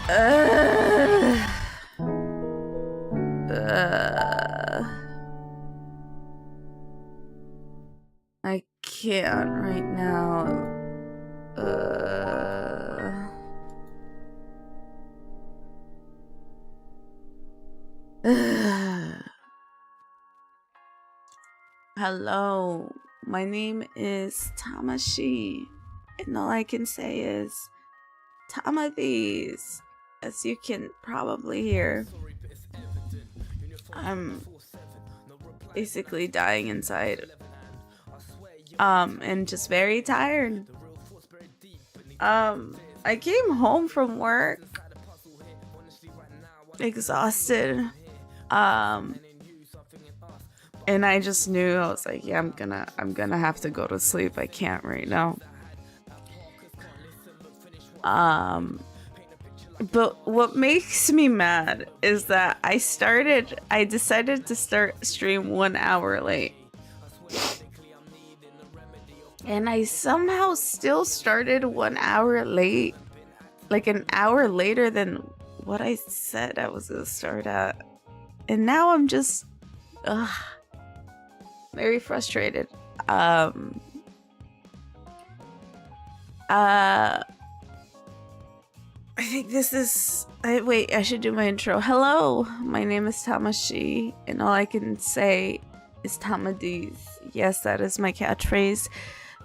I can't right now. Hello, my name is Tamashii, and all I can say is Tamathes. As you can probably hear, I'm basically dying inside. And just very tired. I came home from work exhausted. And I just knew, I was like, yeah, I'm gonna have to go to sleep. I can't right now. But what makes me mad is that I decided to start stream 1 hour late. And I somehow still started 1 hour late. Like an hour later than what I said I was gonna start at. And now I'm just very frustrated. I think this is... wait, I should do my intro. Hello, my name is Tamashii, and all I can say is Tamadis. Yes, that is my catchphrase.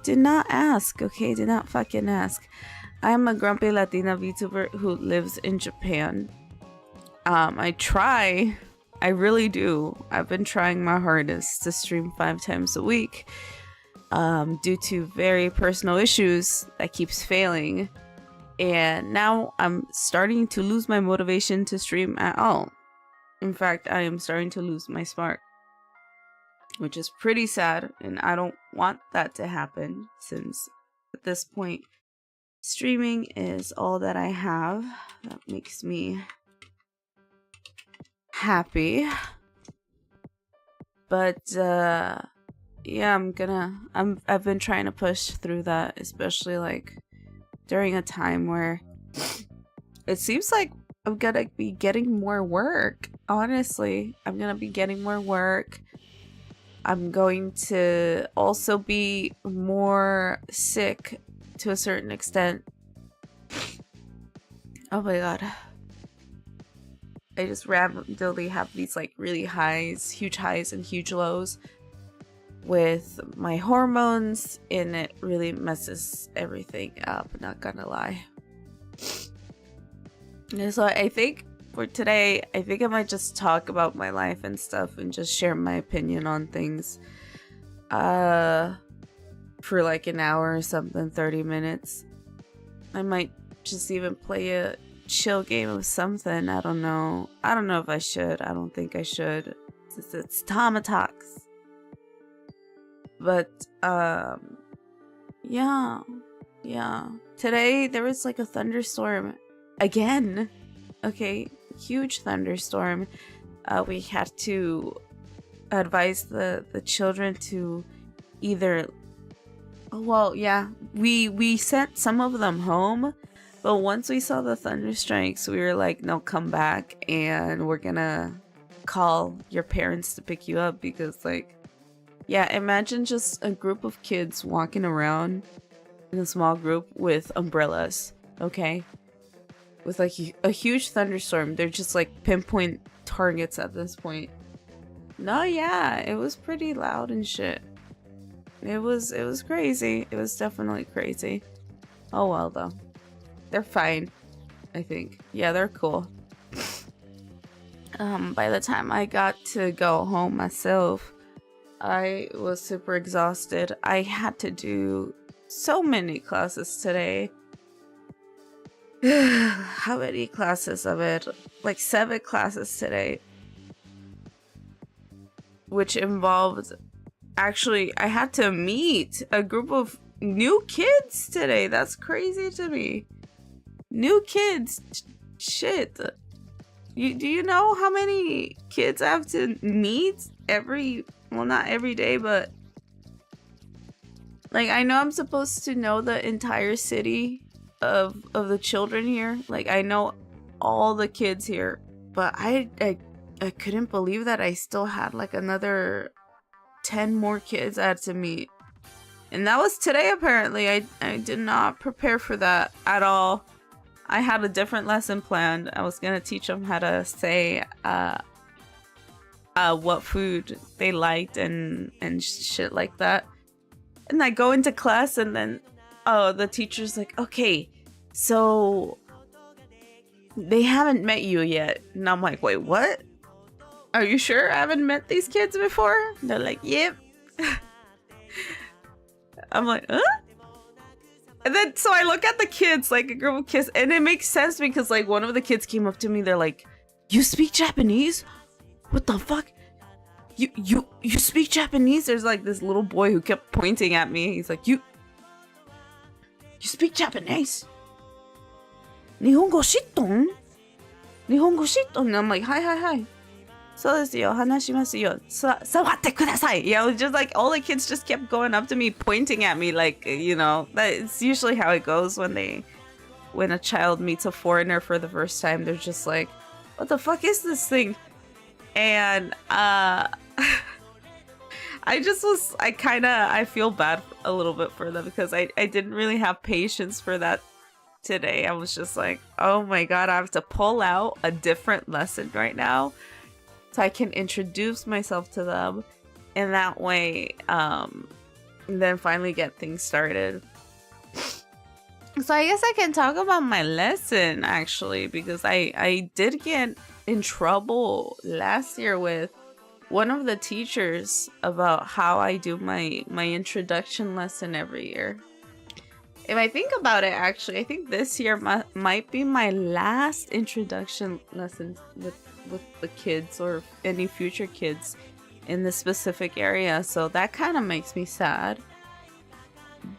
Do not ask, okay? Do not fucking ask. I'm a grumpy Latina vtuber who lives in Japan. I really do. I've been trying my hardest to stream 5 times a week. Due to very personal issues that keeps failing. And now I'm starting to lose my motivation to stream at all. In fact, I am starting to lose my spark, which is pretty sad, and I don't want that to happen, since at this point streaming is all that I have. That makes me happy. But yeah, I've been trying to push through that, especially like during a time where it seems like I'm gonna be getting more work. Honestly, I'm gonna be getting more work. I'm going to also be more sick to a certain extent. Oh my god. I just randomly have these like really huge highs and huge lows with my hormones, and it really messes everything up, not gonna lie. And so I think for today, I think I might just talk about my life and stuff and just share my opinion on things for like an hour or something, 30 minutes. I might just even play a chill game of something. I don't know if I should. I don't think I should. It's TamaTalks. But yeah. Today there was like a thunderstorm again. Okay, huge thunderstorm. We had to advise the children to either... well, yeah, we sent some of them home, but once we saw the thunder strikes, we were like, no, come back, and we're gonna call your parents to pick you up, because like, yeah, imagine just a group of kids walking around in a small group with umbrellas, okay? With like a huge thunderstorm. They're just like pinpoint targets at this point. No, yeah, it was pretty loud and shit. It was crazy. It was definitely crazy. Oh well though. They're fine, I think. Yeah, they're cool. By the time I got to go home myself, I was super exhausted. I had to do so many classes today. How many classes of it? Like 7 classes today. Which involved... actually, I had to meet a group of new kids today. That's crazy to me. New kids. Shit. Do you know how many kids I have to meet every... well, not every day, but... like, I know I'm supposed to know the entire city of the children here. Like, I know all the kids here, but I couldn't believe that I still had like another 10 more kids I had to meet. And that was today, apparently. I did not prepare for that at all. I had a different lesson planned. I was gonna teach them how to say what food they liked and shit like that. And I go into class and then the teacher's like, okay, so they haven't met you yet. And I'm like, wait, what? Are you sure I haven't met these kids before? And they're like, yep. I'm like, huh? And then so I look at the kids, like a group of kids, and it makes sense because like one of the kids came up to me, they're like, you speak Japanese? What the fuck? You speak Japanese? There's like this little boy who kept pointing at me. He's like, you speak Japanese? Nihongo shitton? Nihongo shitton? And I'm like, hi. So desu yo, hanashimasu yo. Sawatte kudasai. Yeah, just like all the kids just kept going up to me, pointing at me, like, you know, that's usually how it goes when a child meets a foreigner for the first time. They're just like, what the fuck is this thing? And I feel bad a little bit for them because I didn't really have patience for that today. I was just like, oh my god, I have to pull out a different lesson right now so I can introduce myself to them, and that way then finally get things started. So I guess I can talk about my lesson actually, because I did get in trouble last year with one of the teachers about how I do my introduction lesson every year. If I think about it, actually, I think this year might be my last introduction lesson with the kids or any future kids in this specific area. So that kind of makes me sad.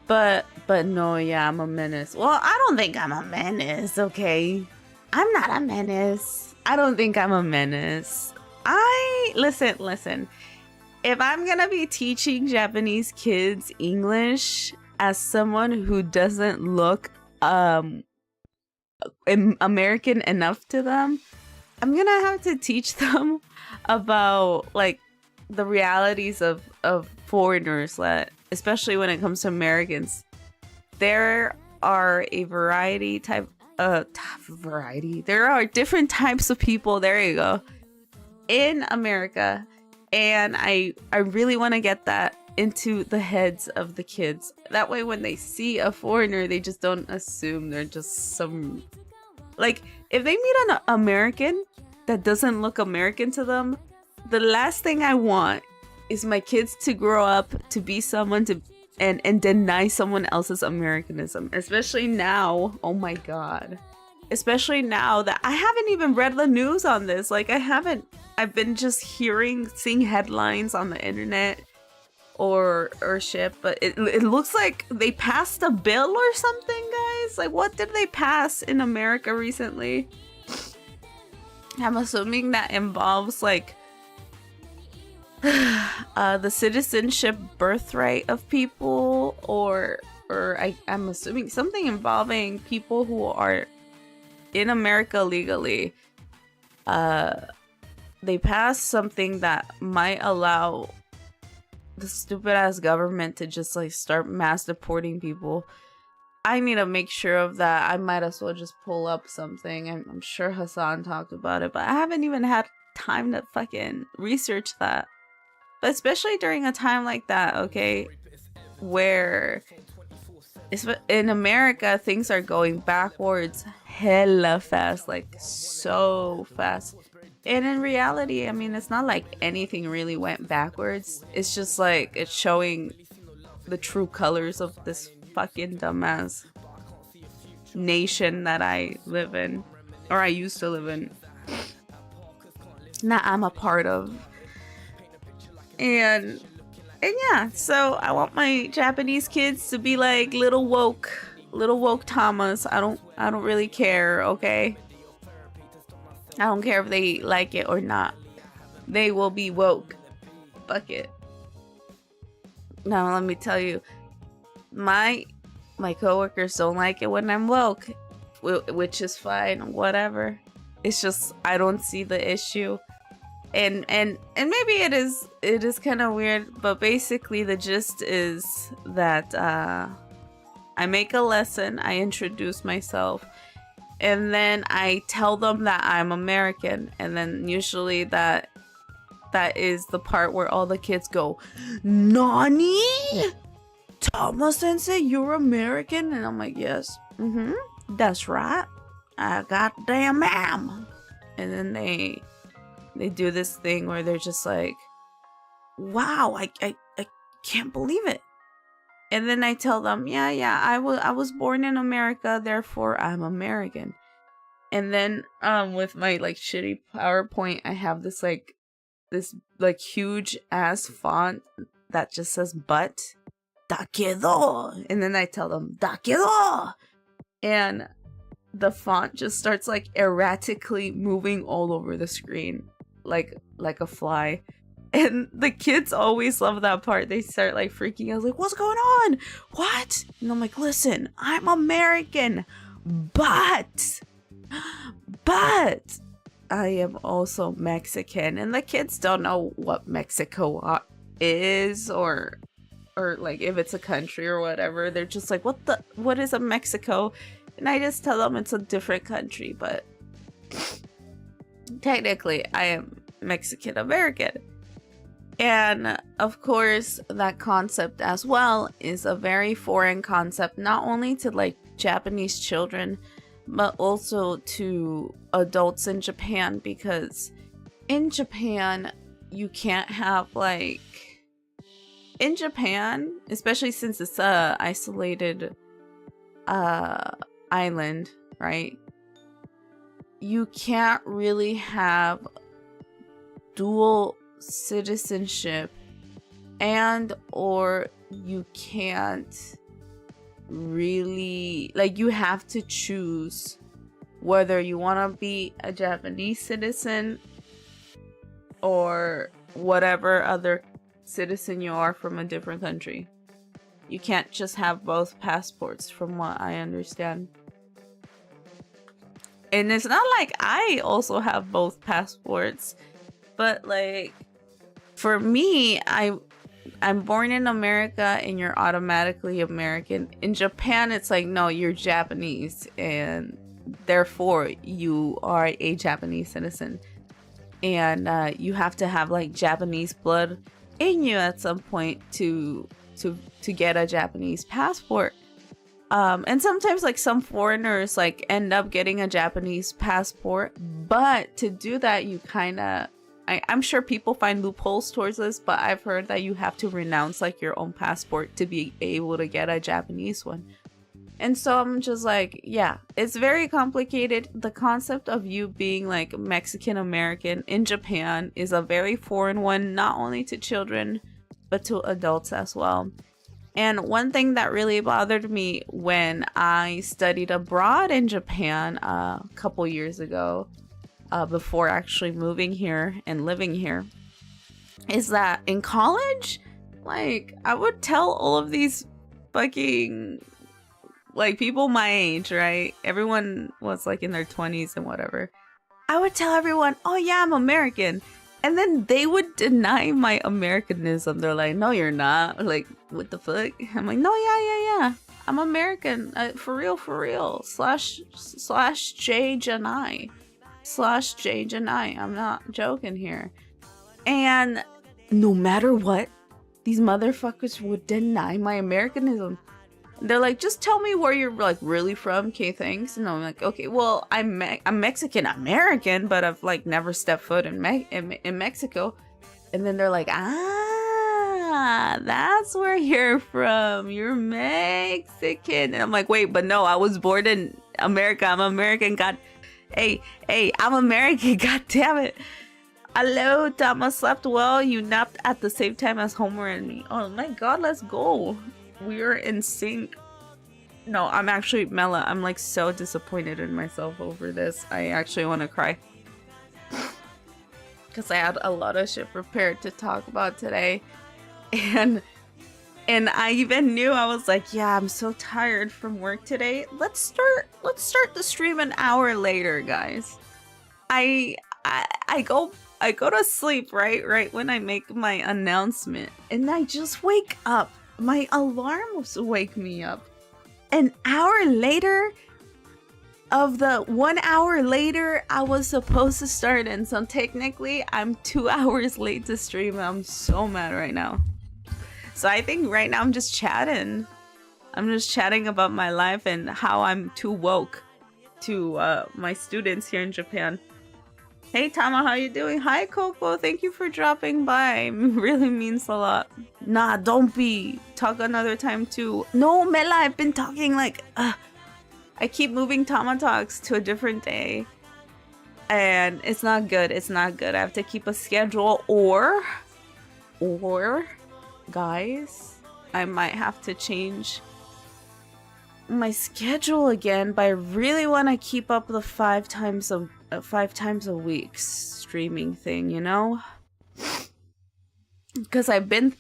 But no, yeah, I'm a menace. Well, I don't think I'm a menace, okay? I'm not a menace. I don't think I'm a menace. Listen. If I'm gonna be teaching Japanese kids English as someone who doesn't look American enough to them, I'm gonna have to teach them about like the realities of foreigners, that especially when it comes to Americans. There are a variety. There are different types of people, there you go, in America, and I really want to get that into the heads of the kids. That way when they see a foreigner, they just don't assume they're just some, like, if they meet an American that doesn't look American to them, the last thing I want is my kids to grow up to be someone to and deny someone else's Americanism. Especially now, oh my god. Especially now that I haven't even read the news on this. Like, I've been just seeing headlines on the internet or shit, but it looks like they passed a bill or something, guys. Like, what did they pass in America recently? I'm assuming that involves like the citizenship birthright of people, or I'm assuming something involving people who are in America legally. They passed something that might allow the stupid ass government to just like start mass deporting people. I need to make sure of that. I might as well just pull up something. I'm sure Hassan talked about it, but I haven't even had time to fucking research that. But especially during a time like that, okay, where in America things are going backwards hella fast, like so fast. And in reality, I mean, it's not like anything really went backwards. It's just like it's showing the true colors of this fucking dumbass nation that I live in, or I used to live in, that I'm a part of. And yeah, so I want my Japanese kids to be like little woke Tamas. I don't really care, okay? I don't care if they like it or not. They will be woke. Fuck it. Now let me tell you, my coworkers don't like it when I'm woke. which is fine, whatever. It's just I don't see the issue. And maybe it is kind of weird, but basically the gist is that I make a lesson, I introduce myself, and then I tell them that I'm American, and then usually that is the part where all the kids go, "Nani? Tama sensei, you're American?" And I'm like, "Yes, that's right. Goddamn ma'am." And then they do this thing where they're just like, "Wow, I can't believe it." And then I tell them, yeah, I was born in America, therefore I'm American. And then with my like shitty PowerPoint, I have this huge ass font that just says "but dakedo," and then I tell them "dakedo," and the font just starts like erratically moving all over the screen like a fly. And the kids always love that part. They start like freaking out, like, "What's going on? What?" And I'm like, "Listen, I'm American, but I am also Mexican." And the kids don't know what Mexico is or like if it's a country or whatever. They're just like, what is a Mexico? And I just tell them it's a different country, but technically I am Mexican American. And of course, that concept as well is a very foreign concept, not only to like Japanese children, but also to adults in Japan, because in Japan, you can't have like, in Japan, especially since it's a isolated island, right? You can't really have dual citizenship, and or you can't really, like, you have to choose whether you want to be a Japanese citizen or whatever other citizen you are from a different country. You can't just have both passports, from what I understand. And it's not like I also have both passports, but like for me, I'm born in America and you're automatically American. In Japan, it's like, no, you're Japanese and therefore you are a Japanese citizen. And you have to have like Japanese blood in you at some point to get a Japanese passport. And sometimes like some foreigners like end up getting a Japanese passport, but to do that you kind of, I'm sure people find loopholes towards this, but I've heard that you have to renounce like your own passport to be able to get a Japanese one. And so I'm just like, yeah, it's very complicated. The concept of you being like Mexican American in Japan is a very foreign one, not only to children, but to adults as well. And one thing that really bothered me when I studied abroad in Japan a couple years ago, before actually moving here and living here, is that in college, like, I would tell all of these fucking, like, people my age, right? Everyone was like in their 20s and whatever. I would tell everyone, "Oh yeah, I'm American." And then they would deny my Americanism. They're like, "No, you're not." Like, what the fuck? I'm like, "No, yeah. I'm American. For real. Slash J Janai. I'm not joking here." And no matter what, these motherfuckers would deny my Americanism. They're like, "Just tell me where you're like really from, okay, thanks." And I'm like, "Okay, well, I'm Mexican American, but I've like never stepped foot in Mexico." And then they're like, "Ah, that's where you're from. You're Mexican." And I'm like, "Wait, but no, I was born in America. I'm American. God, hey, I'm American. God damn it." Hello, Tama slept well. You napped at the same time as Homer and me. Oh my God, let's go. We're in sync. No, I'm actually, Mela, I'm like so disappointed in myself over this. I actually want to cry. Because I had a lot of shit prepared to talk about today. And And I even knew, I was like, yeah, I'm so tired from work today. Let's start the stream an hour later, guys. I go to sleep right when I make my announcement, and I just wake up. My alarms wake me up. An hour later, of the 1 hour later I was supposed to start, and so technically I'm 2 hours late to stream. I'm so mad right now. So I think right now I'm just chatting. I'm just chatting about my life and how I'm too woke to my students here in Japan. Hey Tama, how you doing? Hi Coco, thank you for dropping by. It really means a lot. Nah, don't be. Talk another time too. No, Mela, I've been talking like I keep moving TamaTalks to a different day. And it's not good. It's not good. I have to keep a schedule, or guys, I might have to change my schedule again, but I really want to keep up the 5 times a week streaming thing, you know? Because I've been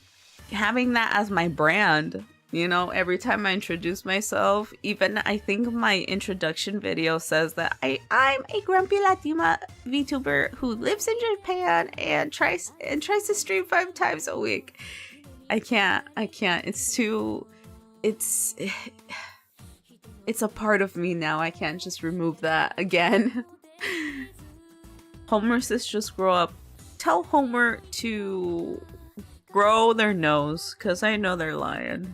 having that as my brand, you know, every time I introduce myself. Even I think my introduction video says that I'm a grumpy Latina VTuber who lives in Japan and tries to stream 5 times a week. I can't. It's a part of me now. I can't just remove that again. Homer says just grow up. Tell Homer to grow their nose, because I know they're lying.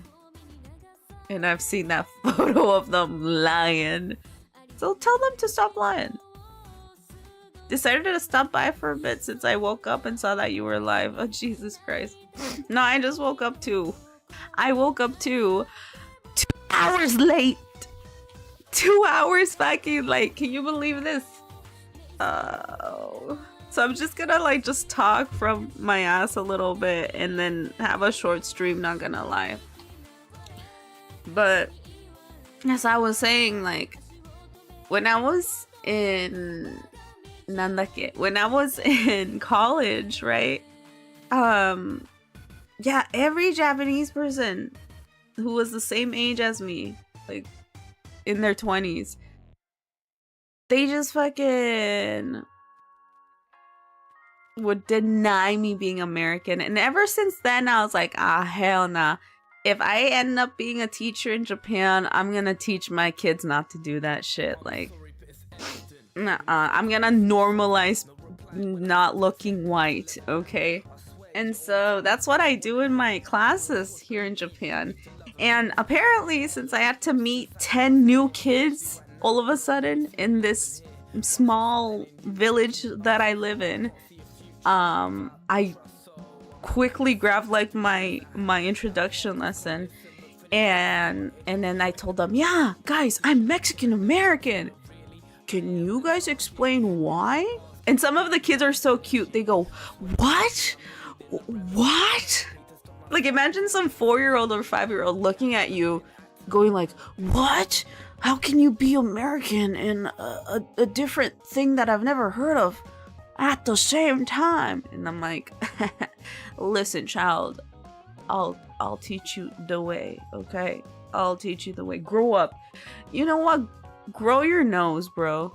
And I've seen that photo of them lying. So tell them to stop lying. Decided to stop by for a bit since I woke up and saw that you were live. Oh, Jesus Christ. No, I just woke up too. I woke up too. 2 hours late. 2 hours fucking late. Can you believe this? So I'm just gonna like just talk from my ass a little bit and then have a short stream, not gonna lie. But as I was saying, like when I was in college, right? Yeah, every Japanese person who was the same age as me, like in their 20s, they just fucking would deny me being American. And ever since then, I was like, hell nah. If I end up being a teacher in Japan, I'm gonna teach my kids not to do that shit. Like, I'm gonna normalize not looking white, okay? And so that's what I do in my classes here in Japan. And apparently, since I had to meet 10 new kids all of a sudden in this small village that I live in, I quickly grabbed like my introduction lesson, and then I told them, yeah, guys, I'm Mexican American. Can you guys explain why? And some of the kids are so cute. They go, what? Like, imagine some 4-year-old or 5-year-old looking at you going like, what? How can you be American and a different thing that I've never heard of at the same time? And I'm like, listen, child, I'll teach you the way, okay? I'll teach you the way. Grow up. You know what? Grow your nose, bro.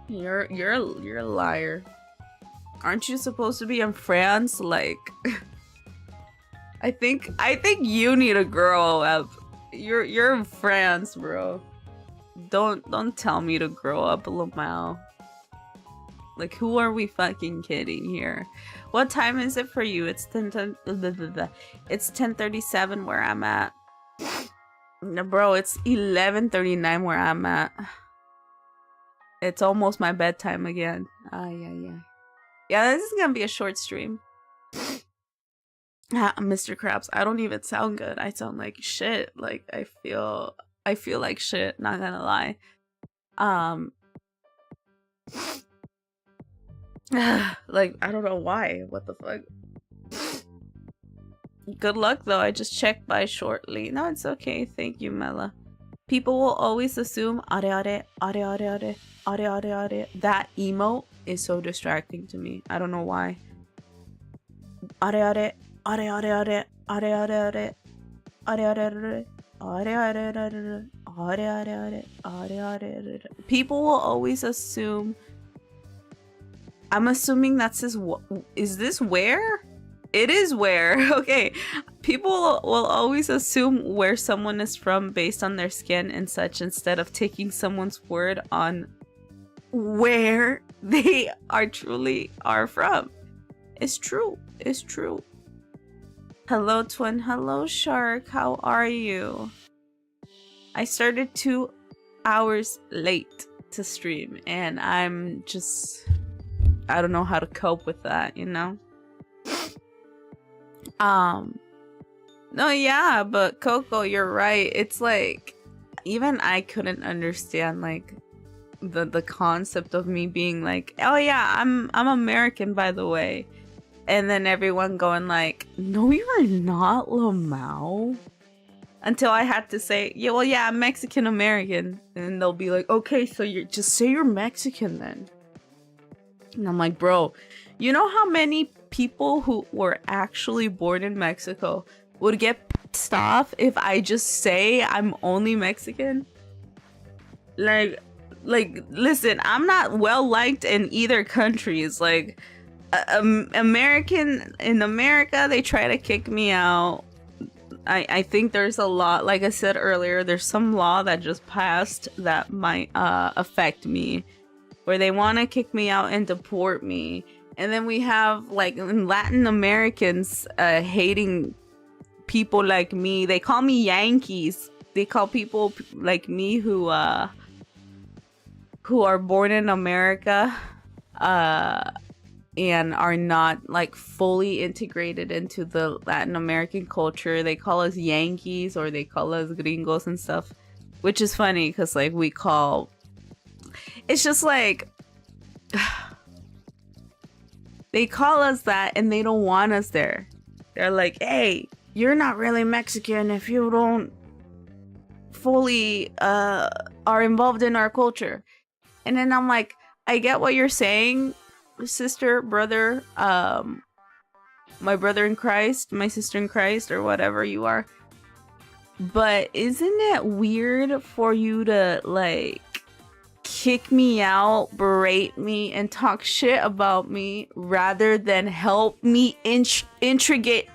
You're a liar. Aren't you supposed to be in France? Like, I think you need to grow up. You're in France, bro. Don't tell me to grow up, Lamau. Like, who are we fucking kidding here? What time is it for you? It's 10:37 where I'm at. No, bro, it's 11:39 where I'm at. It's almost my bedtime again. Yeah, this is gonna be a short stream. Mr. Krabs, I don't even sound good. I sound like shit. Like, I feel like shit, not gonna lie. Like, I don't know why. What the fuck? Good luck though. I just checked by shortly. No, it's okay. Thank you, Mela. People will always assume are. That emote is so distracting to me. I don't know why. People will always assume. I'm assuming that's his. Is this where? It is where. Okay. People will always assume where someone is from based on their skin and such, instead of taking someone's word on where they truly are from. It's true. It's true. Hello, twin. Hello, shark. How are you? I started 2 hours late to stream, and I'm just... I don't know how to cope with that, you know? No, yeah, but Coco, you're right. It's like, even I couldn't understand, like, the concept of me being like, oh yeah, I'm American, by the way. And then everyone going like, no, you're not, Lamau. Until I had to say, yeah, well, yeah, I'm Mexican-American. And they'll be like, okay, so just say you're Mexican then. And I'm like, bro, you know how many people who were actually born in Mexico would get pissed off if I just say I'm only Mexican? Like, listen, I'm not well liked in either countries. Like, American in America, they try to kick me out. I think there's a lot, like I said earlier, there's some law that just passed that might affect me, where they want to kick me out and deport me. And then we have, like, Latin Americans hating people like me. They call me Yankees. They call people like me who are born in America and are not, like, fully integrated into the Latin American culture. They call us Yankees, or they call us gringos and stuff, which is funny because, like, we call... It's just like... They call us that and they don't want us there. They're like, hey, you're not really Mexican if you don't fully are involved in our culture. And then I'm like, I get what you're saying, sister, brother, my brother in Christ, my sister in Christ, or whatever you are. But isn't it weird for you to, like, kick me out, berate me, and talk shit about me rather than help me integrate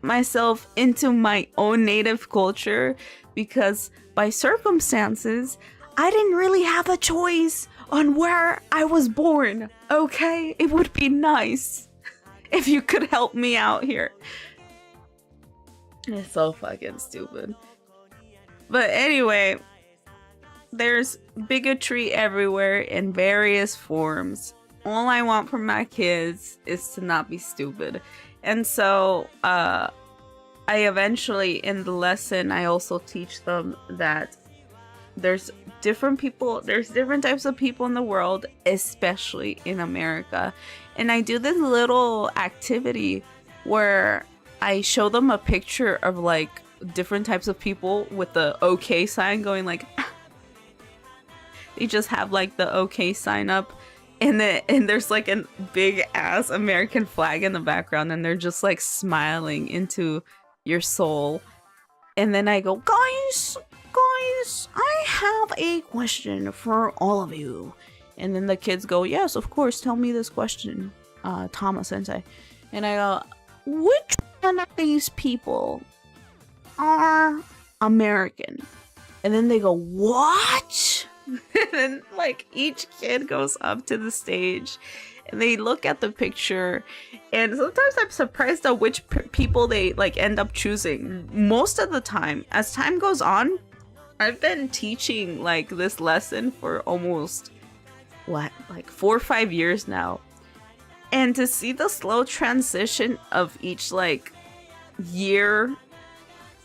myself into my own native culture? Because by circumstances, I didn't really have a choice on where I was born, okay? It would be nice if you could help me out here. It's so fucking stupid. But anyway, there's bigotry everywhere in various forms. All I want from my kids is to not be stupid. And so I eventually, in the lesson, I also teach them that there's different types of people in the world, especially in America. And I do this little activity where I show them a picture of, like, different types of people with the okay sign going like... They just have, like, the okay sign up, and there's, like, a big ass American flag in the background, and they're just, like, smiling into your soul. And then I go, guys, I have a question for all of you. And then the kids go, yes, of course, tell me this question, Tama sensei. And I go, which one of these people are American? And then they go, what? And then, like, each kid goes up to the stage and they look at the picture, and sometimes I'm surprised at which people they, like, end up choosing. Most of the time, as time goes on, I've been teaching, like, this lesson for almost, like 4 or 5 years now. And to see the slow transition of each, like, year,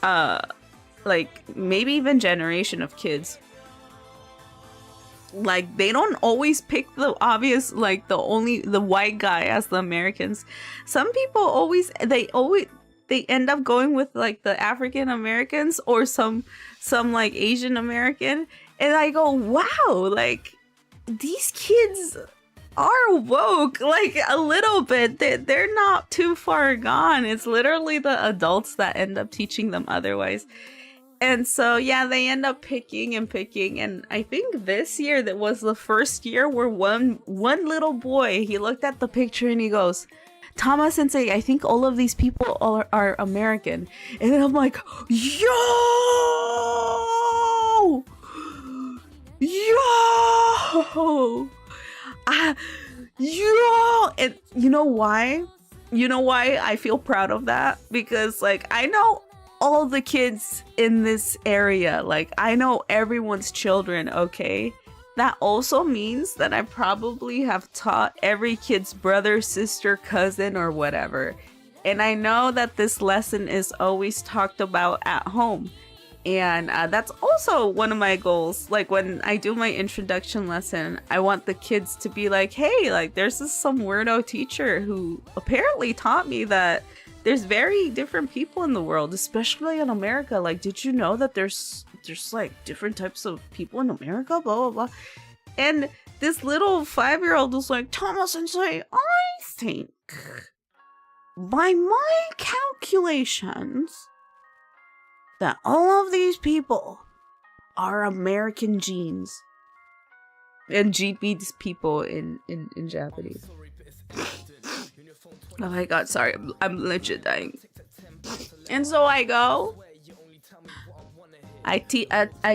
like, maybe even generation of kids, like, they don't always pick the obvious, like, the white guy as the Americans. Some people they end up going with, like, the African Americans or some like Asian American. And I go, wow, like, these kids are woke, like a little bit. They're not too far gone. It's literally the adults that end up teaching them otherwise. And so, yeah, they end up picking and picking. And I think this year that was the first year where one little boy, he looked at the picture and he goes, Tama sensei, I think all of these people are American. And then I'm like, yo! Yo! And you know why? You know why I feel proud of that? Because, like, I know all the kids in this area. Like, I know everyone's children, okay? That also means that I probably have taught every kid's brother, sister, cousin, or whatever. And I know that this lesson is always talked about at home. And that's also one of my goals. Like, when I do my introduction lesson, I want the kids to be like, hey, like, there's some weirdo teacher who apparently taught me that there's very different people in the world, especially in America. Like, did you know that there's like different types of people in America, blah, blah, blah. And this little 5-year-old was like, Tama sensei, I think by my calculations that all of these people are American genes. And G means people in Japanese. Oh my god, sorry, I'm legit dying. And so I go, I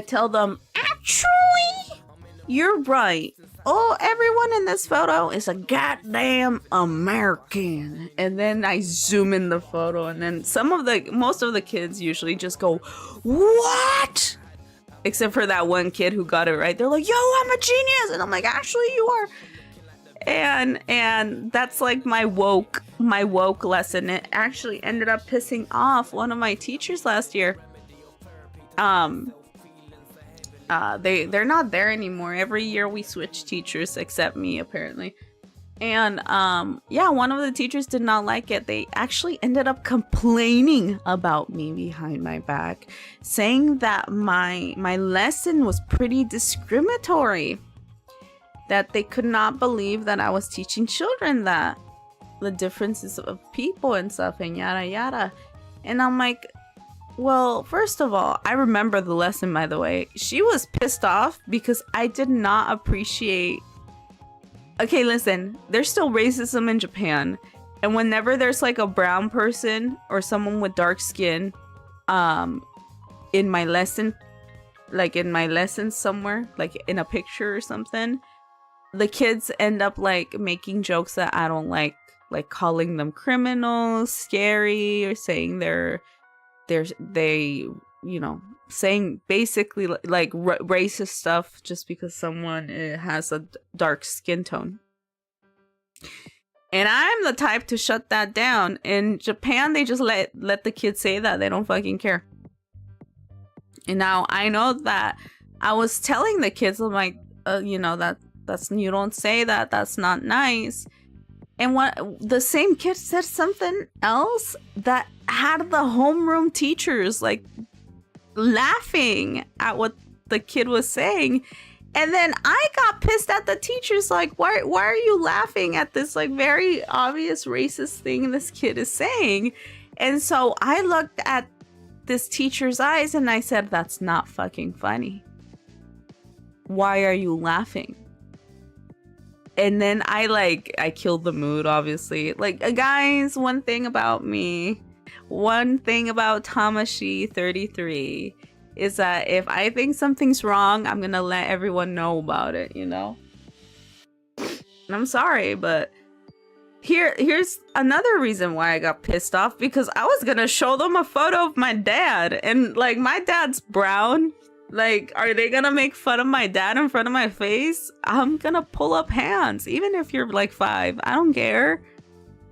tell them, actually, you're right. Oh, everyone in this photo is a goddamn American. And then I zoom in the photo, and then most of the kids usually just go, what? Except for that one kid who got it right. They're like, yo, I'm a genius. And I'm like, actually, you are. And that's like my woke lesson. It actually ended up pissing off one of my teachers last year. They're not there anymore. Every year we switch teachers except me, apparently. And yeah, one of the teachers did not like it. They actually ended up complaining about me behind my back, saying that my lesson was pretty discriminatory, that they could not believe that I was teaching children that the differences of people and stuff and yada yada. And I'm like, well, first of all, I remember the lesson, by the way. She was pissed off because I did not appreciate... Okay, listen, there's still racism in Japan. And whenever there's like a brown person or someone with dark skin in my lesson, like in my lesson somewhere, like in a picture or something, the kids end up like making jokes that I don't like calling them criminals, scary, or saying they saying basically like racist stuff just because someone has a dark skin tone. And I'm the type to shut that down. In Japan, they just let the kids say that. They don't fucking care. And now I know that I was telling the kids, I'm like, that's you don't say that. That's not nice. And what the same kid said something else that had the homeroom teachers like laughing at what the kid was saying. And then I got pissed at the teachers, like, why are you laughing at this like very obvious racist thing this kid is saying? And so I looked at this teacher's eyes and I said, that's not fucking funny. Why are you laughing? And then I killed the mood, obviously. Like, guys, one thing about me, one thing about Tamashii 33 is that if I think something's wrong, I'm gonna let everyone know about it, you know? And I'm sorry, but here's another reason why I got pissed off, because I was gonna show them a photo of my dad, and like, my dad's brown. Like, are they gonna make fun of my dad in front of my face? I'm gonna pull up hands, even if you're like 5. I don't care.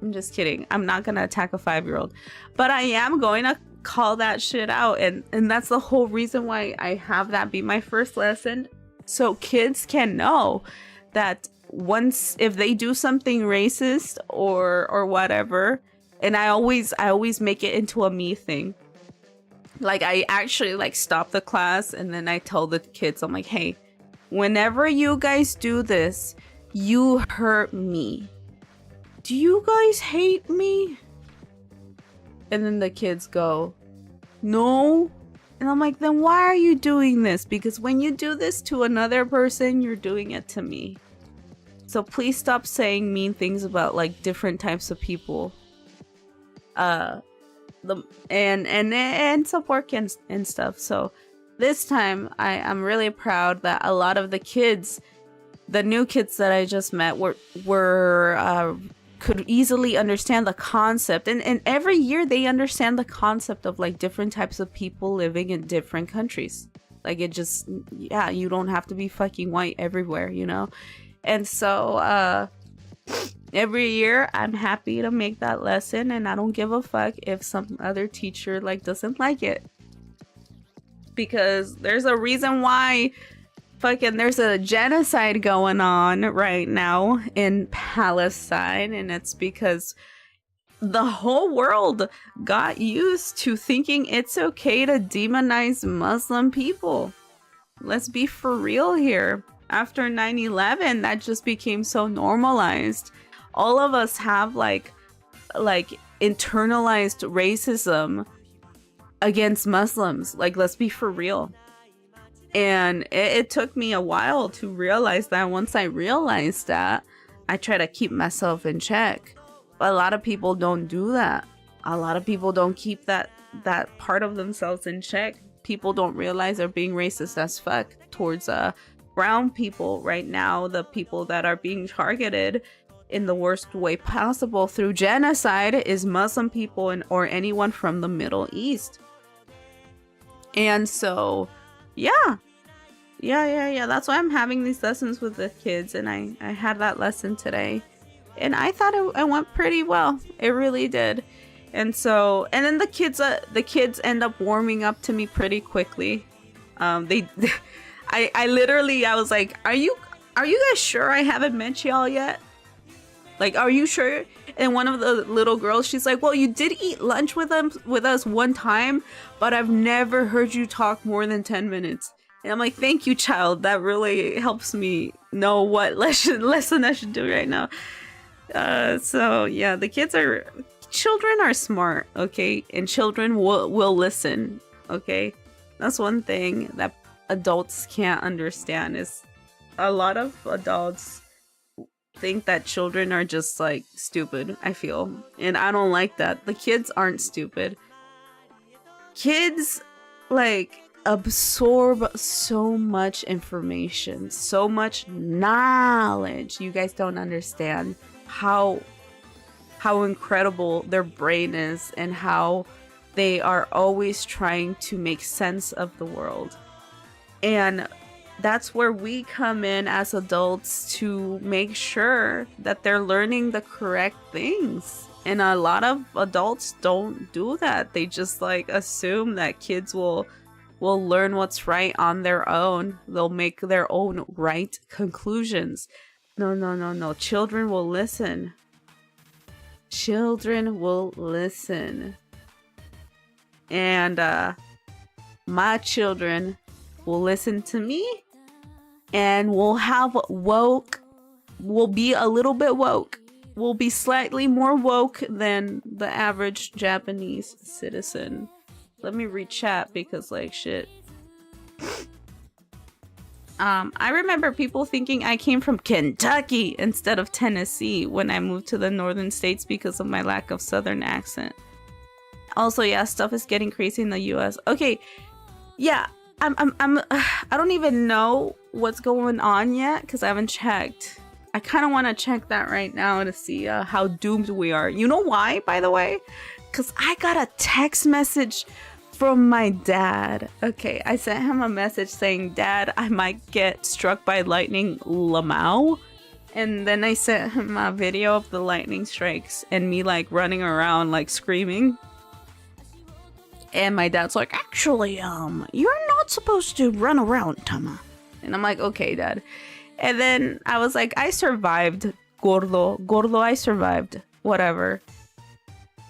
I'm just kidding. I'm not gonna attack a 5-year-old, but I am going to call that shit out, and that's the whole reason why I have that be my first lesson, so kids can know that once if they do something racist or whatever, and I always make it into a me thing. Like, I actually like stop the class and then I tell the kids, I'm like, hey, whenever you guys do this, You hurt me. Do you guys hate me? And then the kids go, no. And I'm like, then why are you doing this? Because when you do this to another person, you're doing it to me. So please stop saying mean things about like different types of people. And some work and stuff. So this time I'm really proud that a lot of the kids, the new kids that I just met could easily understand the concept. And every year they understand the concept of like different types of people living in different countries. Like it just, yeah, you don't have to be fucking white everywhere, you know? And so every year I'm happy to make that lesson, and I don't give a fuck if some other teacher like doesn't like it. Because there's a reason why fucking there's a genocide going on right now in Palestine, and it's because the whole world got used to thinking it's okay to demonize Muslim people. Let's be for real here. After 9/11, that just became so normalized. All of us have like internalized racism against Muslims. Like, let's be for real. And it took me a while to realize that. Once I realized that, I try to keep myself in check. But a lot of people don't do that. A lot of people don't keep that part of themselves in check. People don't realize they're being racist as fuck towards brown people right now. The people that are being targeted in the worst way possible through genocide is Muslim people or anyone from the Middle East. And so yeah, that's why I'm having these lessons with the kids, and I had that lesson today, and I thought it went pretty well. It really did. And so, and then the kids end up warming up to me pretty quickly. I literally was like, are you guys sure I haven't met y'all yet? Like, are you sure? And one of the little girls, she's like, well, you did eat lunch with us one time, but I've never heard you talk more than 10 minutes. And I'm like, thank you, child. That really helps me know what lesson I should do right now. So yeah, children are smart, okay? And children will listen, okay? That's one thing that adults can't understand, is a lot of adults think that children are just like stupid, I feel. And I don't like that. The kids aren't stupid. Kids like absorb so much information, so much knowledge. You guys don't understand how incredible their brain is, and how they are always trying to make sense of the world. And that's where we come in as adults to make sure that they're learning the correct things. And a lot of adults don't do that. They just like assume that kids will learn what's right on their own. They'll make their own right conclusions. No. Children will listen. Children will listen. And my children will listen to me, and we'll be a little bit woke. We'll be slightly more woke than the average Japanese citizen. Let me read chat because like shit. I remember people thinking I came from Kentucky instead of Tennessee when I moved to the northern states because of my lack of southern accent. Also, yeah, stuff is getting crazy in the US. Okay, yeah, I don't even know what's going on yet because I haven't checked. I kind of want to check that right now to see how doomed we are. You know why, by the way? Because I got a text message from my dad. Okay, I sent him a message saying, Dad, I might get struck by lightning Lamau. And then I sent him a video of the lightning strikes and me like running around like screaming. And my dad's like, actually, you're not supposed to run around, Tama. And I'm like, okay, Dad. And then I was like, I survived, Gordo, I survived, whatever.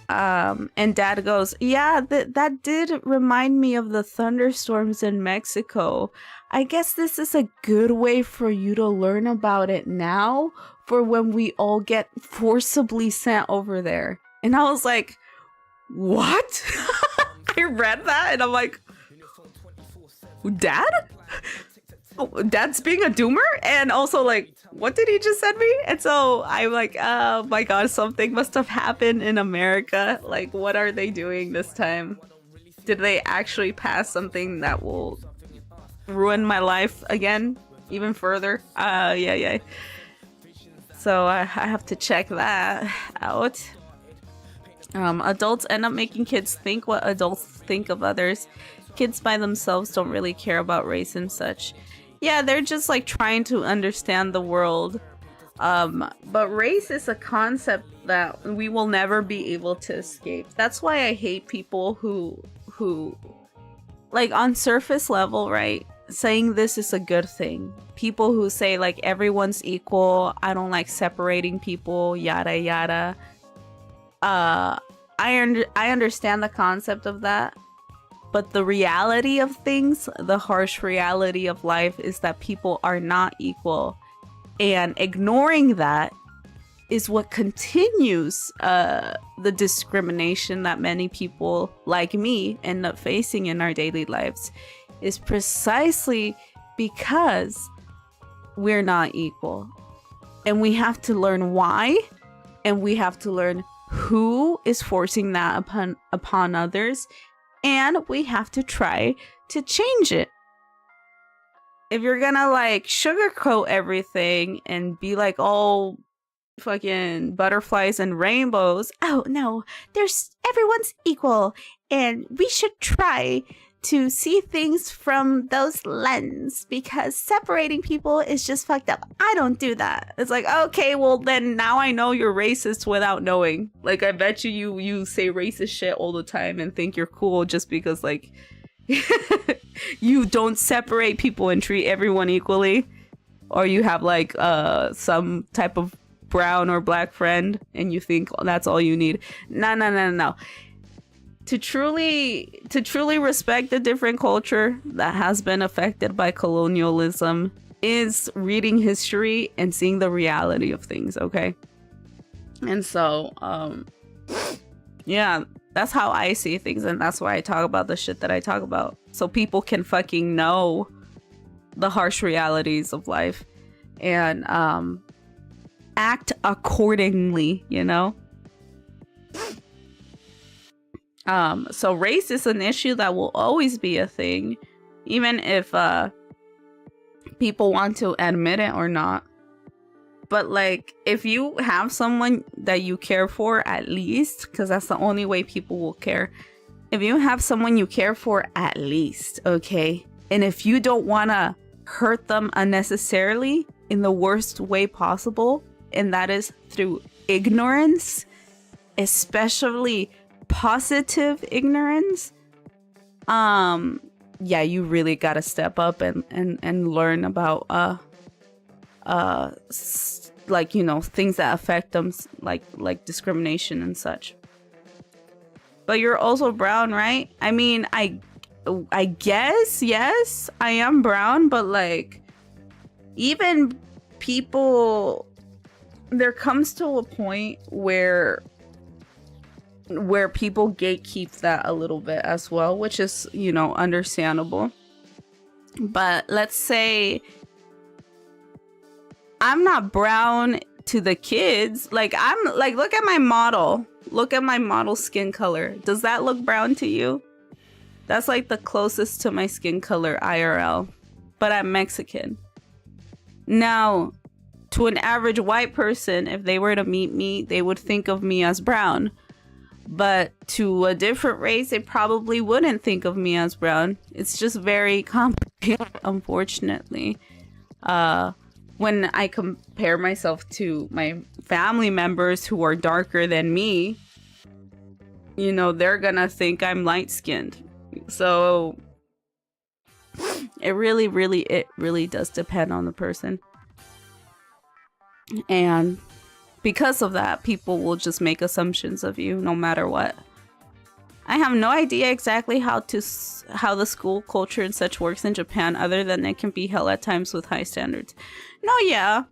And Dad goes, yeah, that did remind me of the thunderstorms in Mexico. I guess this is a good way for you to learn about it now for when we all get forcibly sent over there. And I was like, what? I read that and I'm like, Dad? Oh, Dad's being a doomer? And also like, what did he just send me? And so I'm like, oh my god, something must have happened in America. Like, what are they doing this time? Did they actually pass something that will ruin my life again, even further? Yeah. So I have to check that out. Adults end up making kids think what adults think of others. Kids by themselves don't really care about race and such. Yeah, they're just like trying to understand the world. But race is a concept that we will never be able to escape. That's why I hate people who like on surface level, right, saying this is a good thing. People who say like everyone's equal, I don't like separating people, yada yada. I understand the concept of that, but the reality of things, the harsh reality of life is that people are not equal, and ignoring that is what continues the discrimination that many people like me end up facing in our daily lives, is precisely because we're not equal. And we have to learn why, and we have to learn who is forcing that upon others, and we have to try to change it. If you're gonna like sugarcoat everything and be like all fucking butterflies and rainbows, oh no, everyone's equal and we should try to see things from those lens because separating people is just fucked up. I don't do that. It's like, okay, well then now I know you're racist without knowing. Like, I bet you say racist shit all the time and think you're cool just because like you don't separate people and treat everyone equally, or you have like some type of brown or black friend and you think that's all you need. No. To truly respect a different culture that has been affected by colonialism is reading history and seeing the reality of things, okay? And so, yeah, that's how I see things, and that's why I talk about the shit that I talk about. So people can fucking know the harsh realities of life and act accordingly, you know? So race is an issue that will always be a thing, even if people want to admit it or not. But like, if you have someone that you care for, at least, because that's the only way people will care. If you have someone you care for, at least, okay? And if you don't want to hurt them unnecessarily in the worst way possible, and that is through ignorance, especially positive ignorance, yeah, you really gotta step up and learn about like, you know, things that affect them, like discrimination and such. But you're also brown, right? I mean, I guess, yes, I am brown, but like, even people, there comes to a point where people gatekeep that a little bit as well, which is, you know, understandable. But let's say I'm not brown to the kids. Like, I'm like, look at my model skin color. Does that look brown to you? That's like the closest to my skin color IRL, but I'm Mexican. Now, to an average white person, if they were to meet me, they would think of me as brown. But to a different race, they probably wouldn't think of me as brown. It's just very complicated, unfortunately. When I compare myself to my family members who are darker than me, you know, they're gonna think I'm light-skinned. So it really does depend on the person. And because of that, people will just make assumptions of you no matter what. I have no idea exactly how the school culture and such works in Japan, other than it can be hell at times with high standards. No, yeah.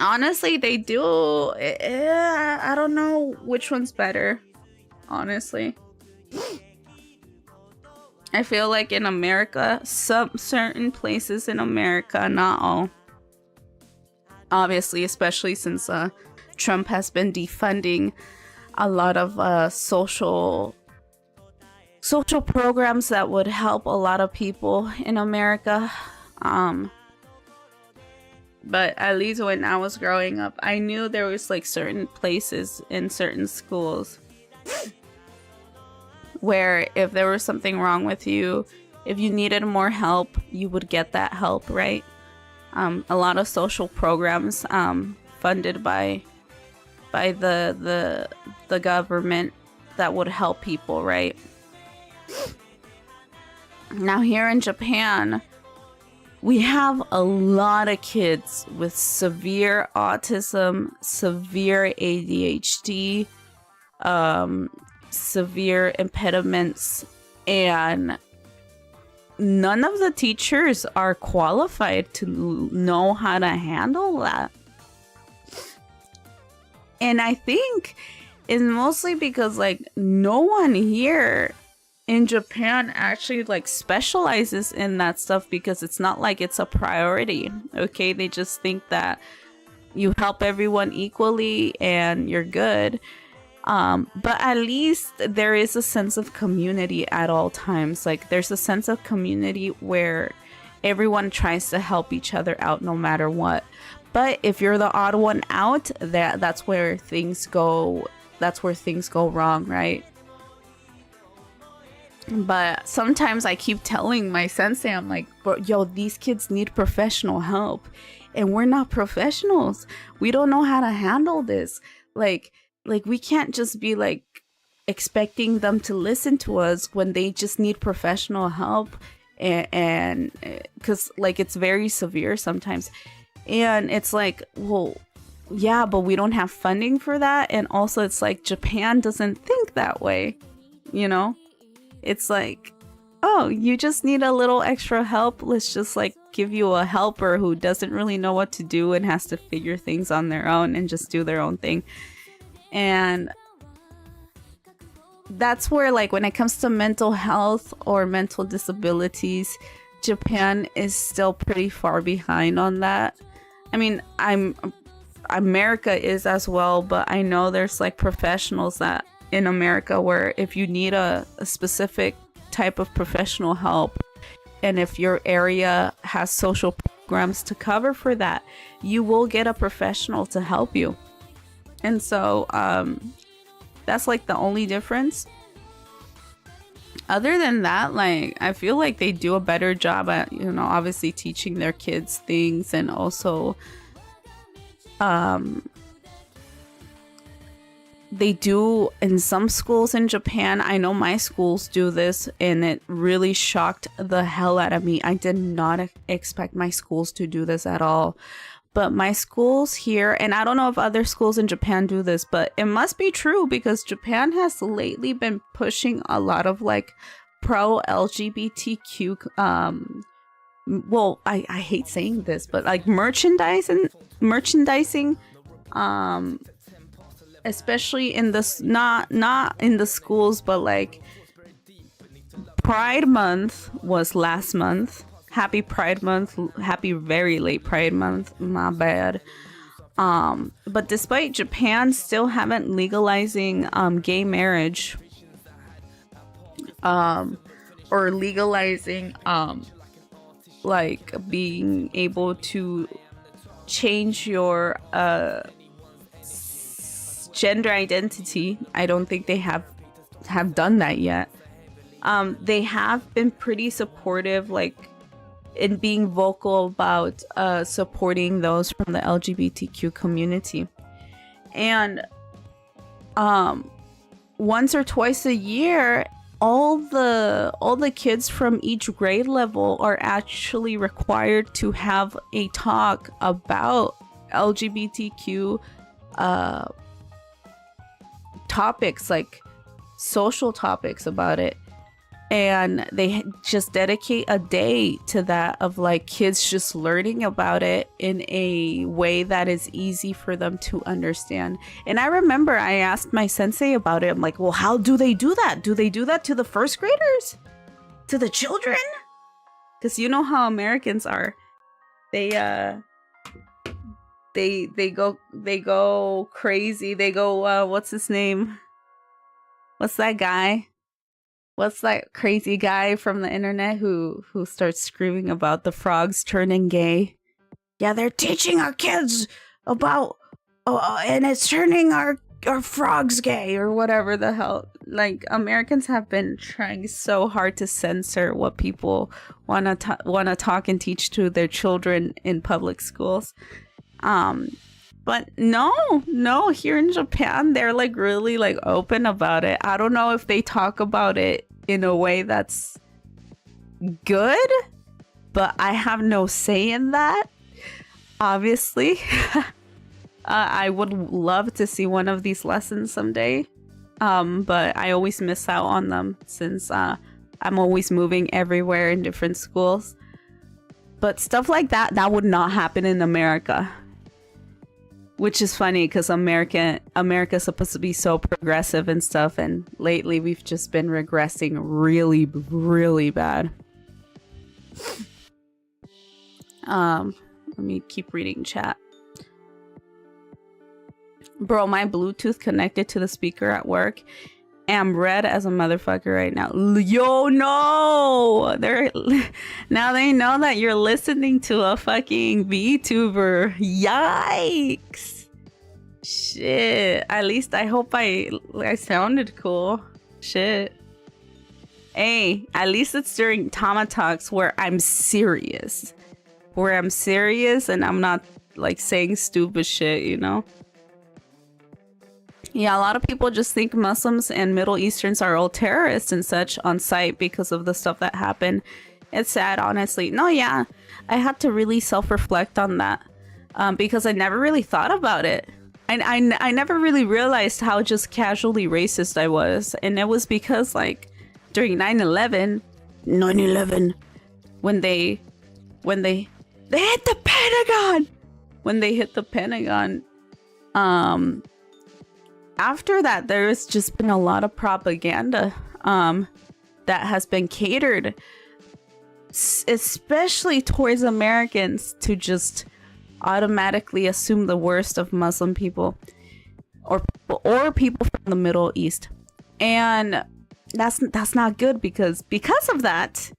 Honestly, they do. I don't know which one's better, honestly. I feel like in America, some certain places in America, not all, obviously, especially since Trump has been defunding a lot of social programs that would help a lot of people in America. But at least when I was growing up, I knew there was like certain places in certain schools where if there was something wrong with you, if you needed more help, you would get that help, right? A lot of social programs funded by the government that would help people, right? Now here in Japan, we have a lot of kids with severe autism, severe ADHD, severe impediments, and none of the teachers are qualified to know how to handle that. And I think it's mostly because like no one here in Japan actually like specializes in that stuff, because it's not like it's a priority. Okay, they just think that you help everyone equally and you're good. But at least there is a sense of community at all times. Like there's a sense of community where everyone tries to help each other out no matter what. But if you're the odd one out, that's where things go wrong, right? But sometimes I keep telling my sensei, I'm like, yo, these kids need professional help, and we're not professionals. We don't know how to handle this. Like we can't just be like expecting them to listen to us when they just need professional help, and because like it's very severe sometimes. And it's like, well, yeah, but we don't have funding for that. And also it's like Japan doesn't think that way, you know? It's like, oh, you just need a little extra help. Let's just like give you a helper who doesn't really know what to do and has to figure things on their own and just do their own thing. And that's where, like, when it comes to mental health or mental disabilities, Japan is still pretty far behind on that. I mean, America is as well, but I know there's like professionals that in America where if you need a specific type of professional help, and if your area has social programs to cover for that, you will get a professional to help you. And so that's like the only difference. Other than that, like, I feel like they do a better job at, you know, obviously teaching their kids things, and also they do in some schools in Japan. I know my schools do this, and it really shocked the hell out of me. I did not expect my schools to do this at all. But my schools here, and I don't know if other schools in Japan do this, but it must be true, because Japan has lately been pushing a lot of like pro LGBTQ, well, I hate saying this, but like merchandising, especially in this, not in the schools, but like Pride Month was last month. Happy Pride Month. Happy very late Pride Month. My bad. But despite Japan still haven't legalizing gay marriage, or legalizing like being able to change your gender identity, I don't think they have done that yet. They have been pretty supportive, like, in being vocal about supporting those from the LGBTQ community. And once or twice a year, all the kids from each grade level are actually required to have a talk about LGBTQ topics, like social topics about it. And they just dedicate a day to that, of like kids just learning about it in a way that is easy for them to understand. And I remember I asked my sensei about it. I'm like, well, how do they do that? Do they do that to the first graders? To the children? Because you know how Americans are. They go crazy. They go, what's his name? What's that guy? What's that crazy guy from the internet who starts screaming about the frogs turning gay? Yeah, they're teaching our kids about, and it's turning our frogs gay, or whatever the hell. Like, Americans have been trying so hard to censor what people want to talk and teach to their children in public schools. But no, here in Japan, they're like really like open about it. I don't know if they talk about it in a way that's good, but I have no say in that, obviously. I would love to see one of these lessons someday, but I always miss out on them since I'm always moving everywhere in different schools. But stuff like that would not happen in America. Which is funny because America's supposed to be so progressive and stuff, and lately we've just been regressing really, really bad. Let me keep reading chat. Bro, my Bluetooth connected to the speaker at work. I'm red as a motherfucker right now. Yo, no! Now they know that you're listening to a fucking vtuber. Yikes! Shit. At least I hope I sounded cool. Shit. Hey, at least it's during TamaTalks where I'm serious. And I'm not like saying stupid shit, you know? Yeah, a lot of people just think Muslims and Middle Easterns are all terrorists and such on site because of the stuff that happened. It's sad, honestly. No, yeah, I had to really self-reflect on that because I never really thought about it. And I never really realized how just casually racist I was. And it was because, like, during 9/11, when they hit the Pentagon! When they hit the Pentagon, after that, there's just been a lot of propaganda that has been catered, especially towards Americans, to just automatically assume the worst of Muslim people or people from the Middle East. And that's not good because of that,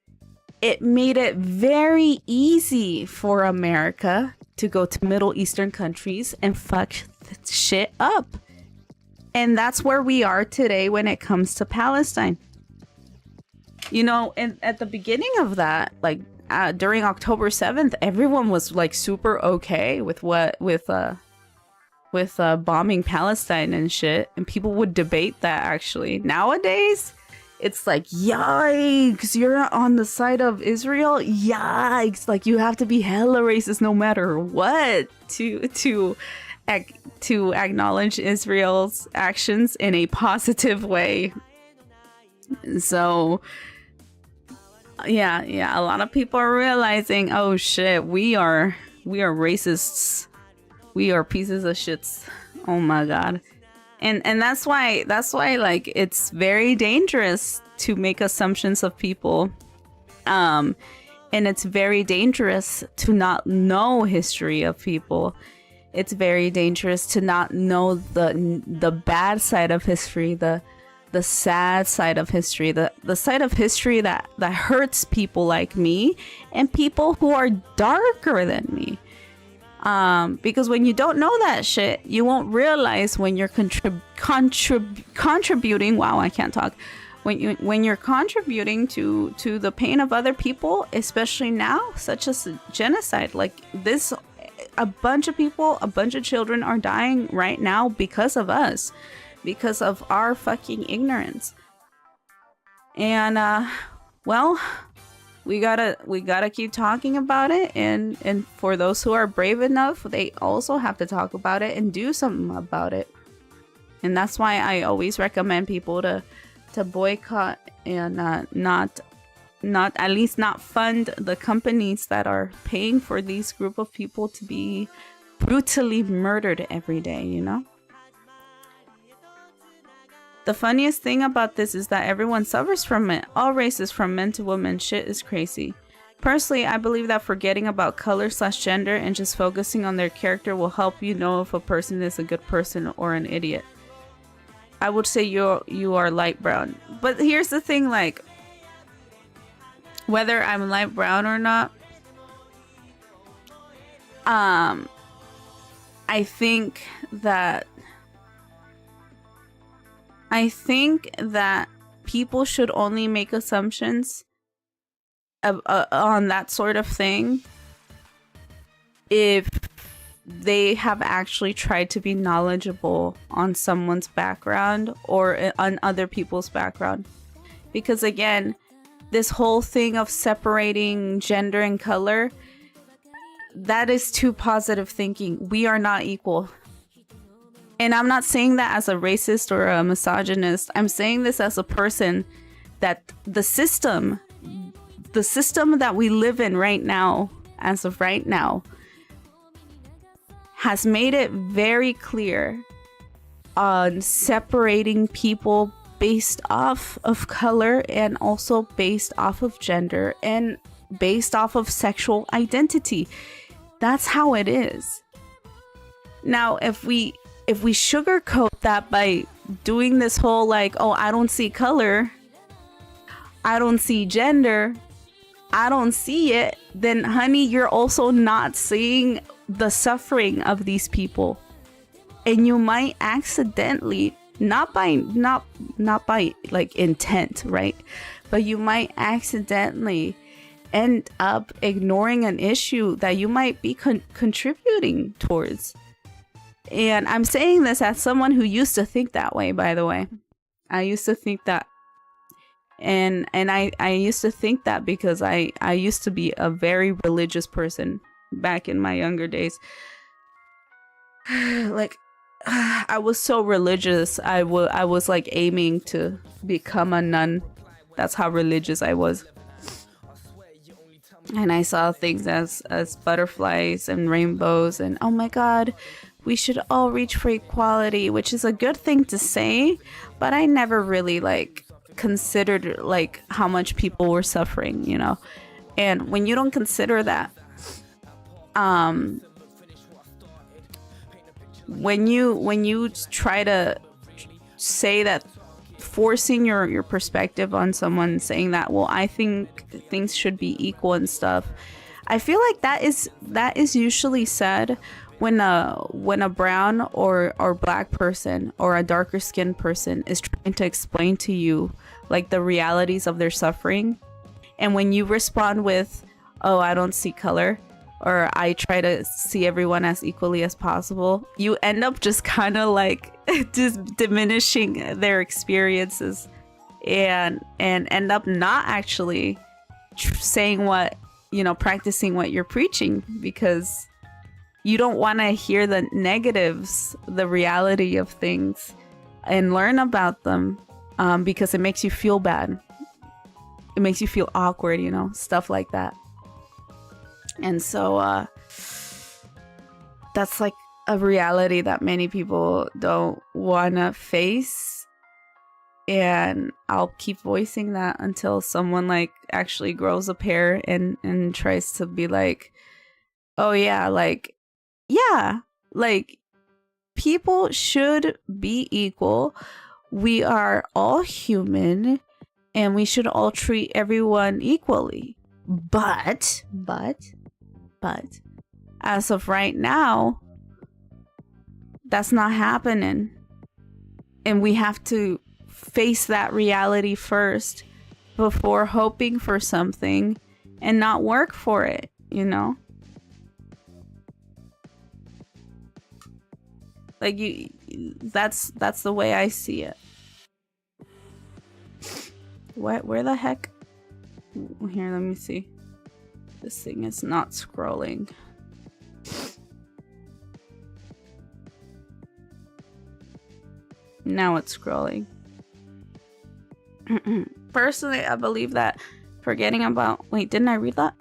it made it very easy for America to go to Middle Eastern countries and fuck shit up. And that's where we are today when it comes to Palestine. You know, and at the beginning of that, like during October 7th, everyone was like super okay with bombing Palestine and shit. And people would debate that actually. Nowadays, it's like, yikes, you're not on the side of Israel? Yikes, like you have to be hella racist no matter what to acknowledge Israel's actions in a positive way. So yeah, a lot of people are realizing, oh shit, we are racists. We are pieces of shits. Oh my god. And that's why like it's very dangerous to make assumptions of people. And it's very dangerous to not know history of people. It's very dangerous to not know the bad side of history, the sad side of history, the side of history that hurts people like me and people who are darker than me. Because when you don't know that shit, you won't realize when you're contributing. Wow, I can't talk. When you're contributing to the pain of other people, especially now, such as genocide, like this. A bunch of people, a bunch of children are dying right now because of us, because of our fucking ignorance. And well, we gotta keep talking about it, and for those who are brave enough, they also have to talk about it and do something about it. And that's why I always recommend people to to boycott and not at least not fund the companies that are paying for these group of people to be brutally murdered every day, you know? The funniest thing about this is that everyone suffers from it. All races, from men to women. Shit is crazy. Personally, I believe that forgetting about color/gender and just focusing on their character will help you know if a person is a good person or an idiot. I would say you are light brown. But here's the thing, like, whether I'm light brown or not, I think that people should only make assumptions on that sort of thing if they have actually tried to be knowledgeable on someone's background or on other people's background. Because again, this whole thing of separating gender and color, that is too positive thinking. We are not equal. And I'm not saying that as a racist or a misogynist. I'm saying this as a person that the system that we live in right now, as of right now, has made it very clear on separating people based off of color and also based off of gender and based off of sexual identity. That's how it is. Now, if we sugarcoat that by doing this whole like, oh, I don't see color, I don't see gender, I don't see it, then honey, you're also not seeing the suffering of these people. And you might accidentally, not by like intent, right? But you might accidentally end up ignoring an issue that you might be contributing towards. And I'm saying this as someone who used to think that way, by the way. I used to think that. And I used to think that because I used to be a very religious person back in my younger days. Like, I was so religious. I was like aiming to become a nun. That's how religious I was. And I saw things as butterflies and rainbows and oh my god, we should all reach for equality, which is a good thing to say, but I never really like considered like how much people were suffering, you know. And when you don't consider that, when you try to say that, forcing your perspective on someone, saying that, well, I think things should be equal and stuff, I feel like that is usually said when a brown or black person or a darker skinned person is trying to explain to you like the realities of their suffering. And when you respond with, oh, I don't see color, or I try to see everyone as equally as possible, you end up just kind of like just diminishing their experiences and end up not actually saying what, you know, practicing what you're preaching, because you don't want to hear the negatives, the reality of things, and learn about them, because it makes you feel bad. It makes you feel awkward, you know, stuff like that. And so that's like a reality that many people don't want to face. And I'll keep voicing that until someone like actually grows a pair and tries to be like, oh yeah, like people should be equal. We are all human and we should all treat everyone equally. But as of right now, that's not happening. And we have to face that reality first before hoping for something and not work for it, you know? Like that's the way I see it. Where the heck? Here, let me see. This thing is not scrolling. Now it's scrolling. Personally, I believe that forgetting about... Wait, didn't I read that?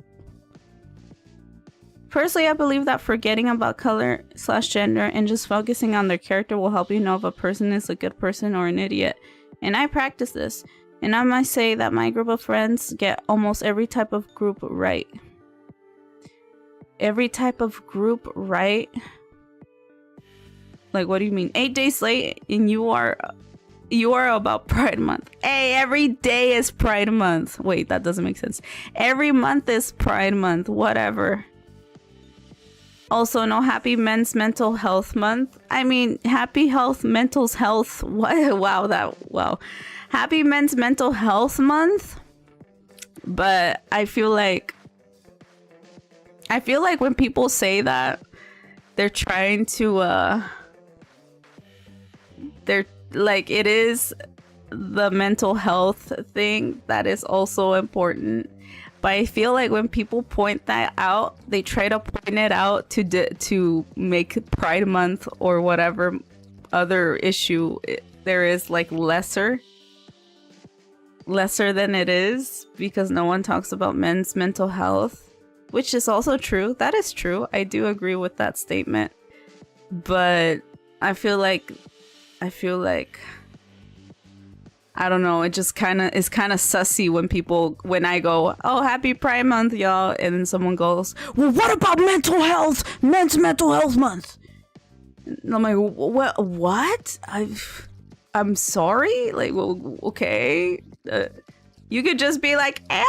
Personally, I believe that forgetting about color/gender and just focusing on their character will help you know if a person is a good person or an idiot. And I practice this. And I must say that my group of friends get almost every type of group right. Every type of group right? Like, what do you mean? 8 days late and you are about Pride Month. Hey, every day is Pride Month. Wait, that doesn't make sense. Every month is Pride Month. Whatever. Also, no Happy Men's Mental Health Month. I mean, Happy Mental Health. What? Wow. Happy Men's Mental Health Month. But I feel like when people say that, they're trying to they're like, it is the mental health thing that is also important. But I feel like when people point that out, they try to point it out to make Pride Month or whatever other issue there is like lesser than it is, because no one talks about men's mental health, which is also true. That is true. I do agree with that statement. But I feel like I don't know, it just kind of sussy when I go, oh, happy Pride Month, y'all, and then someone goes, well, what about mental health? Men's Mental Health Month. And I'm like, what? I'm sorry? Like, well, okay. You could just be like, and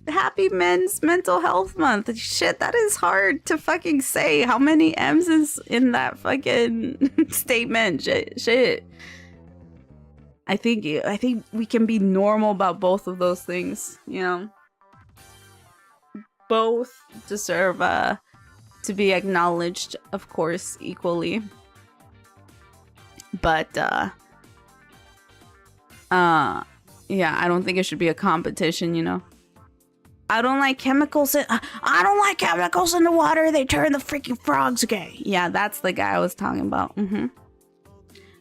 happy Men's Mental Health Month. Shit, that is hard to fucking say. How many M's is in that fucking statement? Shit. I think we can be normal about both of those things, you know? Both deserve to be acknowledged, of course, equally. But yeah, I don't think it should be a competition, you know? I don't like chemicals in the water. They turn the freaking frogs gay. Yeah, that's the guy I was talking about.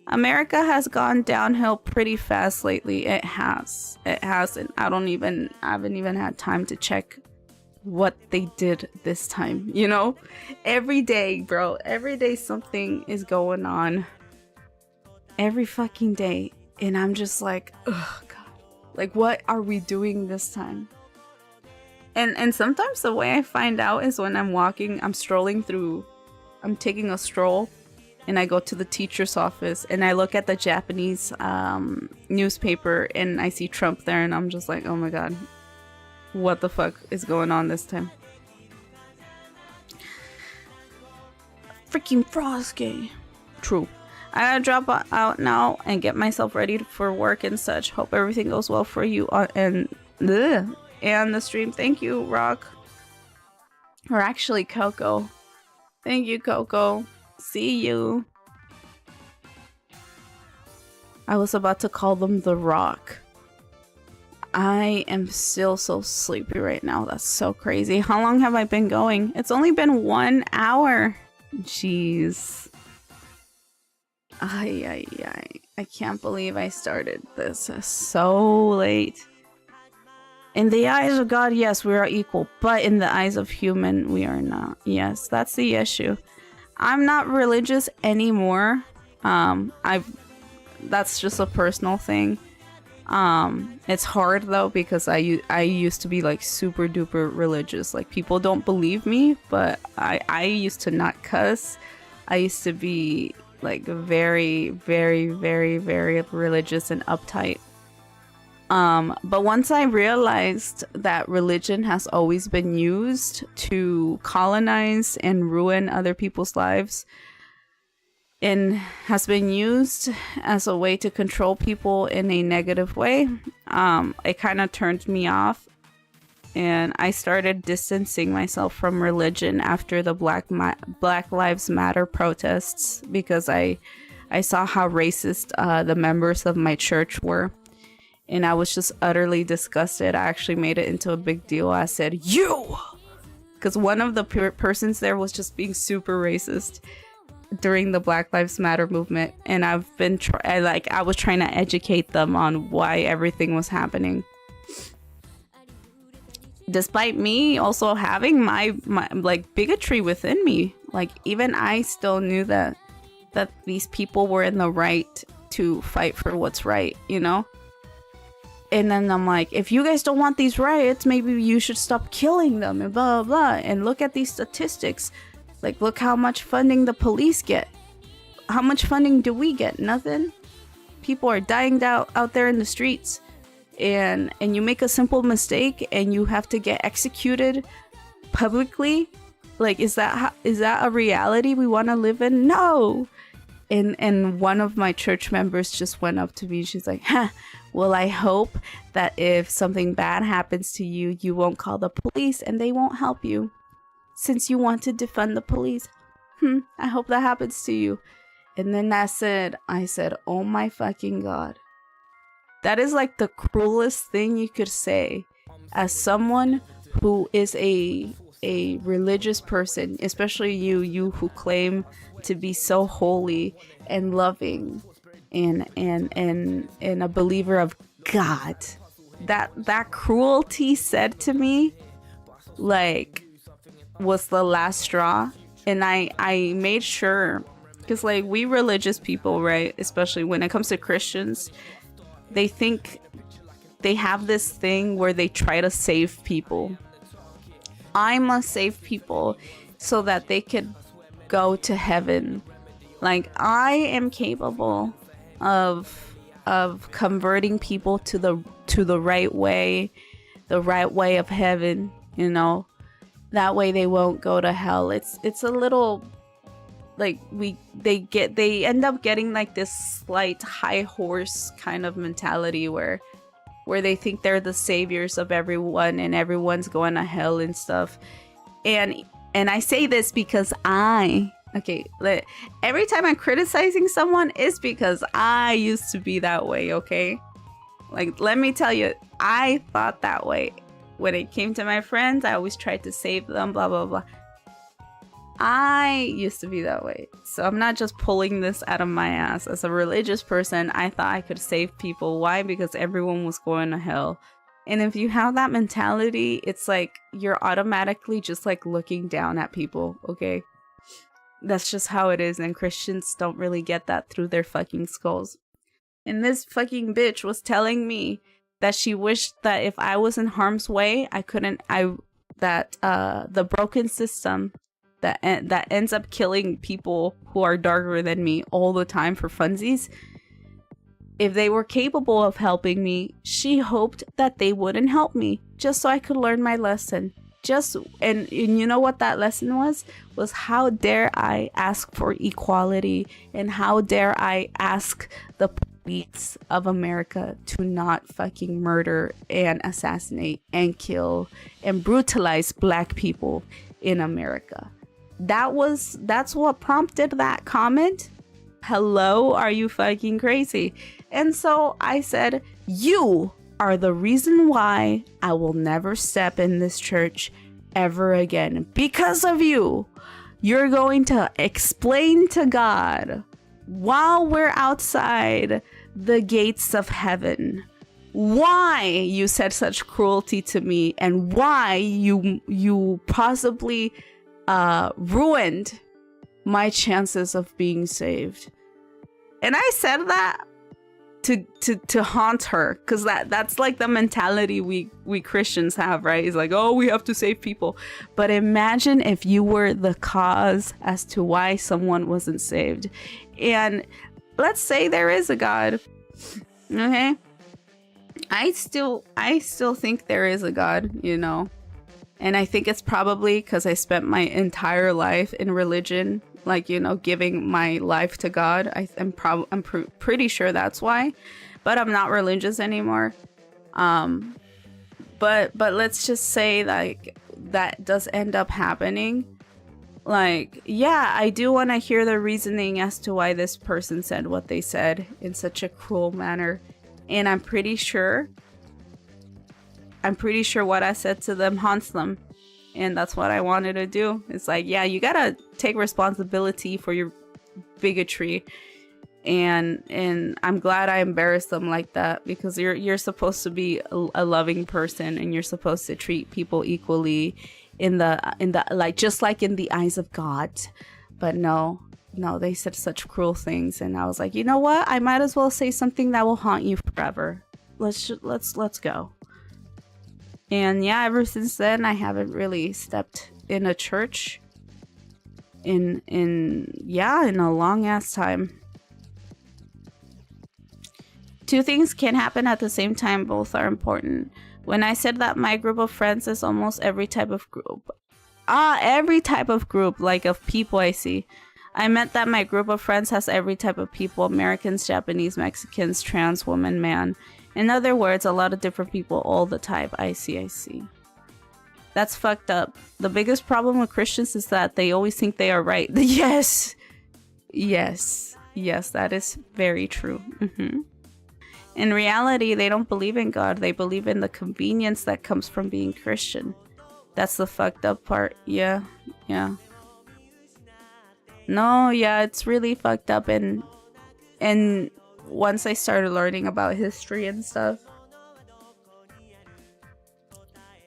America has gone downhill pretty fast lately. It has, and I haven't even had time to check what they did this time, you know? Every day, bro, every day something is going on. Every fucking day. And I'm just like, oh God, like, what are we doing this time? And sometimes the way I find out is when I'm taking a stroll, and I go to the teacher's office and I look at the Japanese newspaper and I see Trump there, and I'm just like, oh my God, what the fuck is going on this time? Freaking Frosty. True. I gotta drop out now and get myself ready for work and such. Hope everything goes well for you and the stream. Thank you, Rock. Or actually, Coco. Thank you, Coco. See you. I was about to call them The Rock. I am still so sleepy right now. That's so crazy. How long have I been going? It's only been 1 hour. Jeez. I can't believe I started this so late. In the eyes of God, yes, we are equal. But in the eyes of human, we are not. Yes, that's the issue. I'm not religious anymore. That's just a personal thing. It's hard though, because I used to be like super duper religious. Like, people don't believe me, but I used to not cuss. I used to be like very, very, very, very religious and uptight. But once I realized that religion has always been used to colonize and ruin other people's lives, and has been used as a way to control people in a negative way, it kind of turned me off, and I started distancing myself from religion after the Black Lives Matter protests, because I saw how racist the members of my church were. And I was just utterly disgusted. I actually made it into a big deal. I said, you! Because one of the persons there was just being super racist. during the Black Lives Matter movement, and I've been I was trying to educate them on why everything was happening. Despite me also having my like bigotry within me, like even I still knew that these people were in the right to fight for what's right, you know? And then I'm like, if you guys don't want these riots, maybe you should stop killing them and blah, blah, blah. And look at these statistics. Like, look how much funding the police get. How much funding do we get? Nothing. People are dying out there in the streets. And you make a simple mistake and you have to get executed publicly. Like, is that a reality we want to live in? No. And one of my church members just went up to me. She's like, well, I hope that if something bad happens to you, you won't call the police and they won't help you, since you want to defund the police. I hope that happens to you. And then I said, oh my fucking God. That is like the cruelest thing you could say as someone who is a religious person, especially you who claim to be so holy and loving and a believer of God. That cruelty said to me, like, was the last straw. And I made sure, because like we religious people, right, especially when it comes to Christians, they think they have this thing where they try to save people. I must save people so that they could go to heaven. Like, I am capable of converting people to the right way of heaven, you know. That way they won't go to hell. It's a little like they end up getting like this slight high horse kind of mentality where they think they're the saviors of everyone and everyone's going to hell and stuff. And I say this because every time I'm criticizing someone, it's because I used to be that way, okay? Like, let me tell you, I thought that way. When it came to my friends, I always tried to save them, blah, blah, blah. I used to be that way. So I'm not just pulling this out of my ass. As a religious person, I thought I could save people. Why? Because everyone was going to hell. And if you have that mentality, it's like you're automatically just like looking down at people, okay? That's just how it is, and Christians don't really get that through their fucking skulls. And this fucking bitch was telling me that she wished that if I was in harm's way, the broken system that ends up killing people who are darker than me all the time for funsies, if they were capable of helping me, she hoped that they wouldn't help me, just so I could learn my lesson. And you know what that lesson was how dare I ask for equality, and how dare I ask the police of America to not fucking murder and assassinate and kill and brutalize Black people in America. That's what prompted that comment. Hello, are you fucking crazy? And so I said, you are the reason why I will never step in this church ever again. Because of you, you're going to explain to God while we're outside the gates of heaven why you said such cruelty to me, and why you possibly ruined my chances of being saved. And I said that to haunt her, because that's like the mentality we Christians have, right? It's like, oh, we have to save people. But imagine if you were the cause as to why someone wasn't saved. And let's say there is a God, okay? I still think there is a God, you know, and I think it's probably because I spent my entire life in religion, like, you know, giving my life to God. I'm pretty sure that's why, but I'm not religious anymore. But let's just say like that does end up happening. Like, yeah, I do want to hear the reasoning as to why this person said what they said in such a cruel manner. And I'm pretty sure what I said to them haunts them. And that's what I wanted to do. It's like, yeah, you gotta take responsibility for your bigotry. And I'm glad I embarrassed them like that, because you're supposed to be a loving person, and you're supposed to treat people equally in the like, just like in the eyes of God. But no, they said such cruel things, and I was like, you know what? I might as well say something that will haunt you forever. Let's go. And yeah, ever since then, I haven't really stepped in a church in a long ass time. Two things can happen at the same time. Both are important. When I said that my group of friends is almost every type of group. Every type of group, like, of people I see. I meant that my group of friends has every type of people. Americans, Japanese, Mexicans, trans, woman, man. In other words, a lot of different people all the time. I see. That's fucked up. The biggest problem with Christians is that they always think they are right. Yes, that is very true. In reality, they don't believe in God. They believe in the convenience that comes from being Christian. That's the fucked up part. Yeah. No, yeah, it's really fucked up. And once I started learning about history and stuff,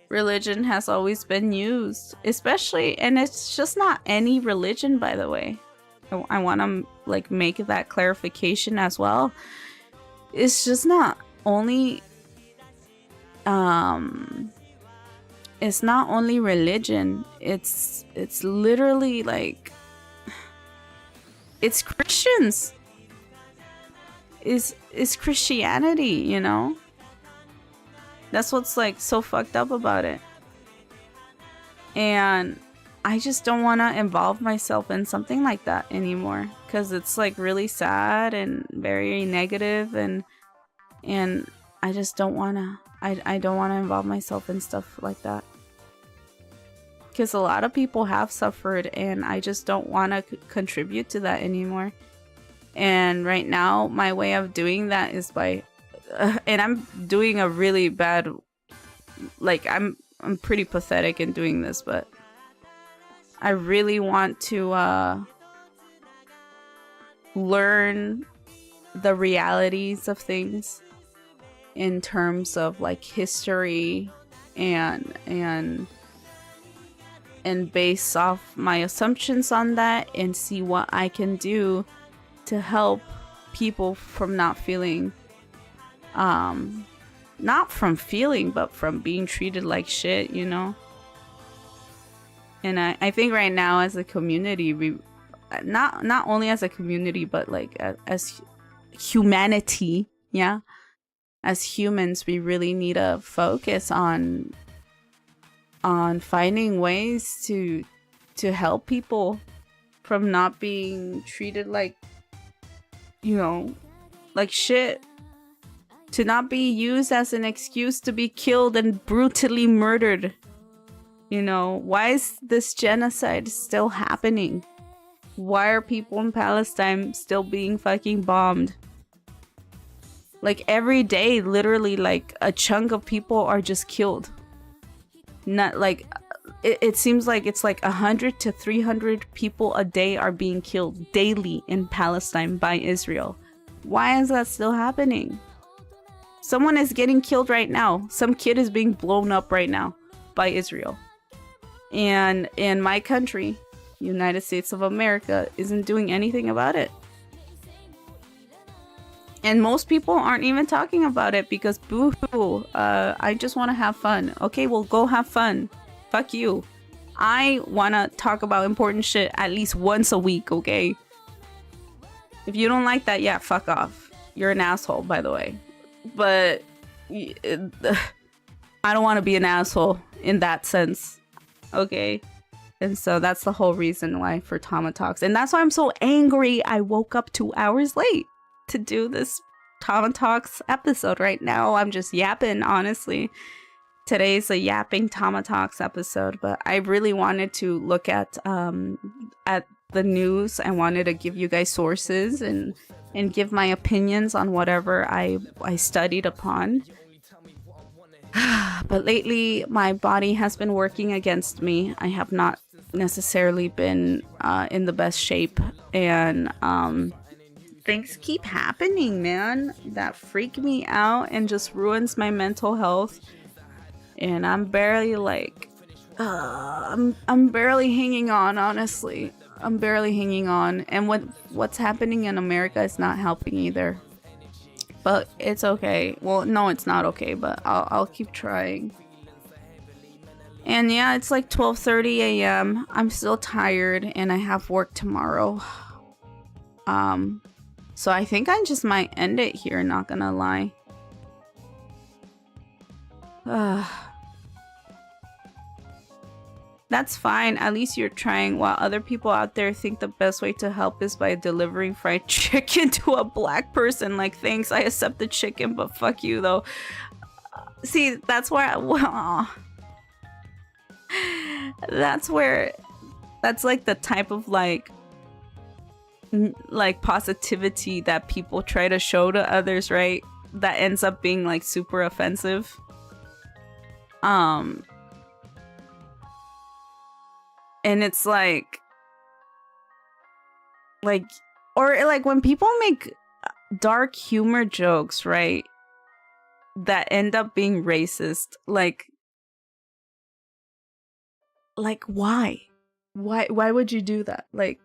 religion has always been used, especially, and it's just not any religion, by the way. I want to like make that clarification as well. It's just not only it's not only religion. It's literally like, it's Christians. Is Christianity, you know? That's what's like so fucked up about it. And I just don't want to involve myself in something like that anymore, because it's like really sad and very negative, and I just don't want to. I don't want to involve myself in stuff like that, because a lot of people have suffered, and I just don't want to contribute to that anymore. And right now, my way of doing that is by, and I'm doing a really bad, like, I'm pretty pathetic in doing this, but I really want to learn the realities of things in terms of like history, and base off my assumptions on that, and see what I can do to help people from not feeling, not from feeling, but from being treated like shit, you know? And I think right now as a community, we, not only as a community, but like as humanity, yeah? As humans, we really need to focus on finding ways to help people from not being treated like, you know, like shit. To not be used as an excuse to be killed and brutally murdered. You know, why is this genocide still happening? Why are people in Palestine still being fucking bombed? Like every day, literally, like a chunk of people are just killed. Not like, it seems like it's like 100 to 300 people a day are being killed daily in Palestine by Israel. Why is that still happening? Someone is getting killed right now. Some kid is being blown up right now by Israel. And in my country, United States of America, isn't doing anything about it. And most people aren't even talking about it because boo-hoo, I just want to have fun. Okay, well, go have fun. Fuck you. I want to talk about important shit at least once a week, okay? If you don't like that, yeah, fuck off. You're an asshole, by the way. But I don't want to be an asshole in that sense, okay? And so that's the whole reason why for TamaTalks. And that's why I'm so angry I woke up 2 hours late to do this TamaTalks episode. Right now I'm just yapping, honestly. Today's a yapping TamaTalks episode, but I really wanted to look at the news. I wanted to give you guys sources and give my opinions on whatever I studied upon. But lately, my body has been working against me. I have not necessarily been in the best shape, and things keep happening, man, that freak me out and just ruins my mental health. And I'm barely like I'm barely hanging on, honestly. I'm barely hanging on, and what's happening in America is not helping either. But it's okay. Well, no, it's not okay, but I'll keep trying. And yeah, it's like 12:30 a.m. I'm still tired and I have work tomorrow. So I think I just might end it here, not gonna lie. That's fine. At least you're trying, while other people out there think the best way to help is by delivering fried chicken to a black person. Like, thanks, I accept the chicken, but fuck you, though. See, that's where that's like the type of like positivity that people try to show to others, right? That ends up being like super offensive. And it's like or like when people make dark humor jokes, right, that end up being racist, like why would you do that? Like,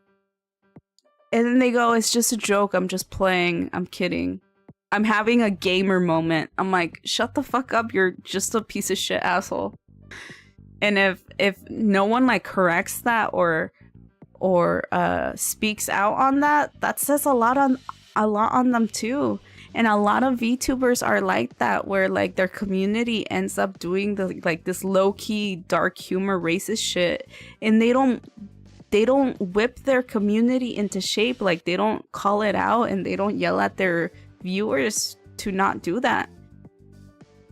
and then they go, it's just a joke, I'm just playing, I'm kidding, I'm having a gamer moment. I'm like, shut the fuck up, you're just a piece of shit asshole. And if no one like corrects that or speaks out on that, that says a lot on them too. And a lot of VTubers are like that, where like their community ends up doing the like this low-key dark humor racist shit, and they don't whip their community into shape. Like, they don't call it out and they don't yell at their viewers to not do that.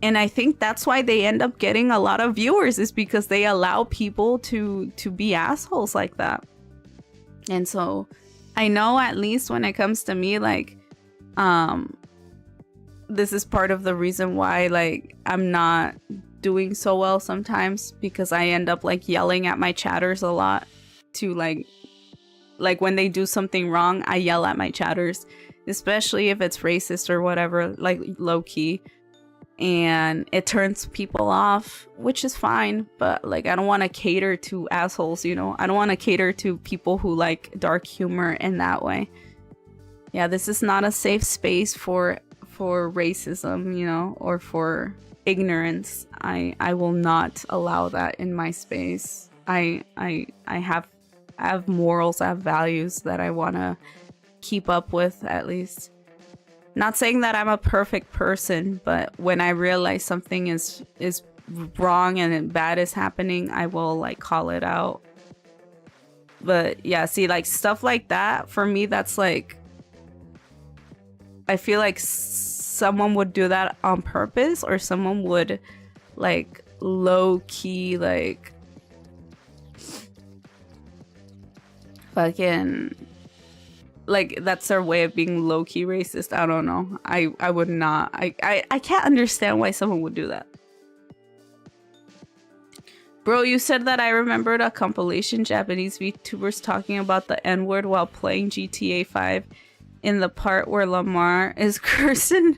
And I think that's why they end up getting a lot of viewers, is because they allow people to be assholes like that. And so I know, at least when it comes to me, like, this is part of the reason why like I'm not doing so well sometimes, because I end up like yelling at my chatters a lot to like when they do something wrong, I yell at my chatters, especially if it's racist or whatever, like low key. And it turns people off, which is fine, but like I don't want to cater to assholes, you know? I don't want to cater to people who like dark humor in that way. Yeah, this is not a safe space for racism, you know, or for ignorance. I will not allow that in my space. I have morals, I have values that I want to keep up with, at least. Not saying that I'm a perfect person, but when I realize something is wrong and bad is happening, I will like call it out. But yeah, see, like stuff like that, for me, that's like, I feel like someone would do that on purpose, or someone would like low key like fucking like, that's their way of being low-key racist. I don't know. I would not. I can't understand why someone would do that. Bro, you said that I remembered a compilation Japanese VTubers talking about the N-word while playing GTA 5 in the part where Lamar is cursing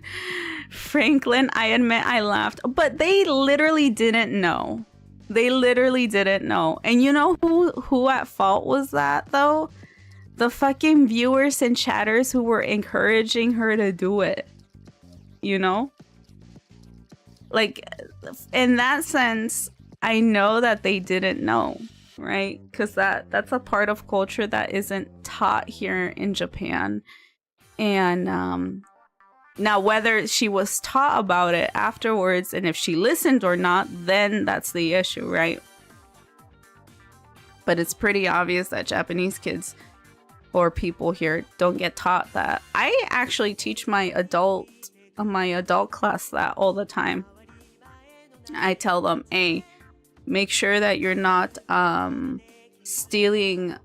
Franklin. I admit I laughed, but they literally didn't know. They literally didn't know. And you know who at fault was that, though? The fucking viewers and chatters who were encouraging her to do it, you know? Like, in that sense, I know that they didn't know, right? Because that's a part of culture that isn't taught here in Japan. And now, whether she was taught about it afterwards and if she listened or not, then that's the issue, right? But it's pretty obvious that Japanese kids or people here don't get taught that. I actually teach my adult class that all the time. I tell them, hey, make sure that you're not stealing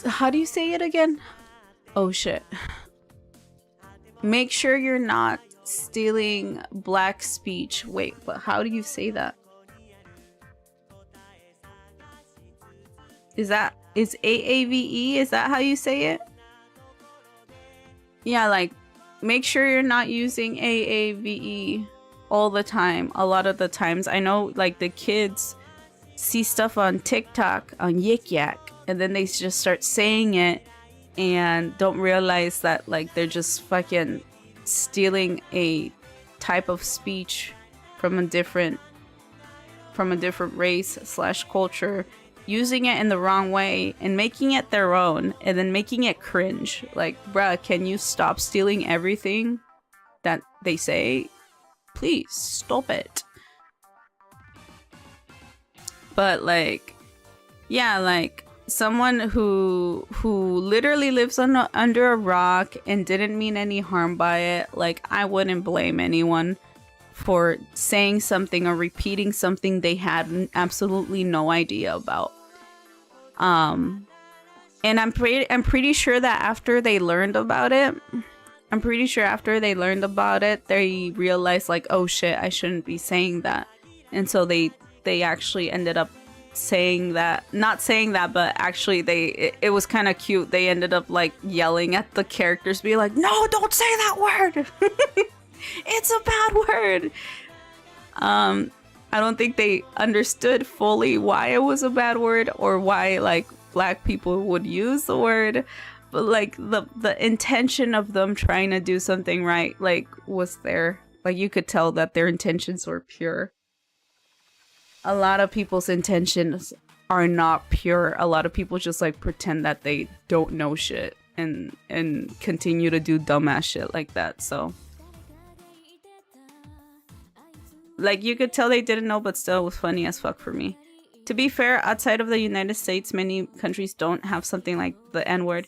how do you say it again? Oh shit. Make sure you're not stealing black speech. Wait, but how do you say that? Is AAVE? Is that how you say it? Yeah, like, make sure you're not using AAVE all the time. A lot of the times. I know, like, the kids see stuff on TikTok, on Yik Yak, and then they just start saying it and don't realize that, like, they're just fucking stealing a type of speech from a different race / culture, using it in the wrong way and making it their own, and then making it cringe. Like, bruh, can you stop stealing everything that they say? Please stop it. But, like, yeah, like, someone who literally lives under a rock and didn't mean any harm by it, like, I wouldn't blame anyone for saying something or repeating something they had absolutely no idea about. And I'm pretty sure that after they learned about it, they realized, like, oh shit, I shouldn't be saying that. And so they actually ended up not saying that, but actually it was kind of cute. They ended up, like, yelling at the characters, be like, no, don't say that word. It's a bad word. I don't think they understood fully why it was a bad word or why, like, black people would use the word, but, like, the intention of them trying to do something right, like, was there. Like, you could tell that their intentions were pure. A lot of people's intentions are not pure. A lot of people just, like, pretend that they don't know shit and continue to do dumbass shit like that. So, like, you could tell they didn't know, but still it was funny as fuck for me. To be fair, outside of the United States, many countries don't have something like the N-word,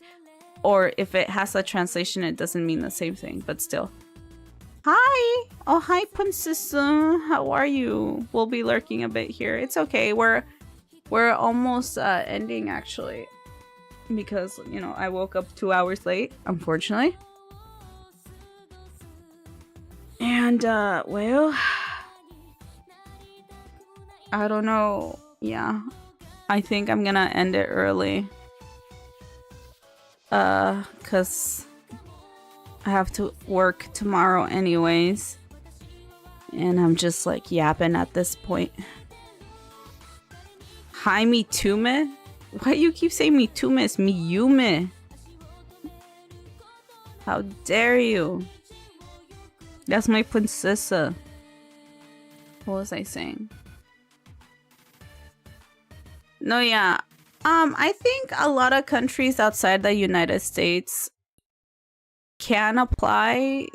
or if it has a translation, it doesn't mean the same thing, but still. Hi! Oh, hi, Princess. How are you? We'll be lurking a bit here. It's okay. We're almost ending, actually, because, you know, I woke up 2 hours late, unfortunately. And, well, I don't know. Yeah, I think I'm gonna end it early. Cause I have to work tomorrow anyways. And I'm just, like, yapping at this point. Hi, Mitume? Why do you keep saying Mitume? It's Miyume. How dare you? That's my princessa. What was I saying? No, yeah. I think a lot of countries outside the United States can apply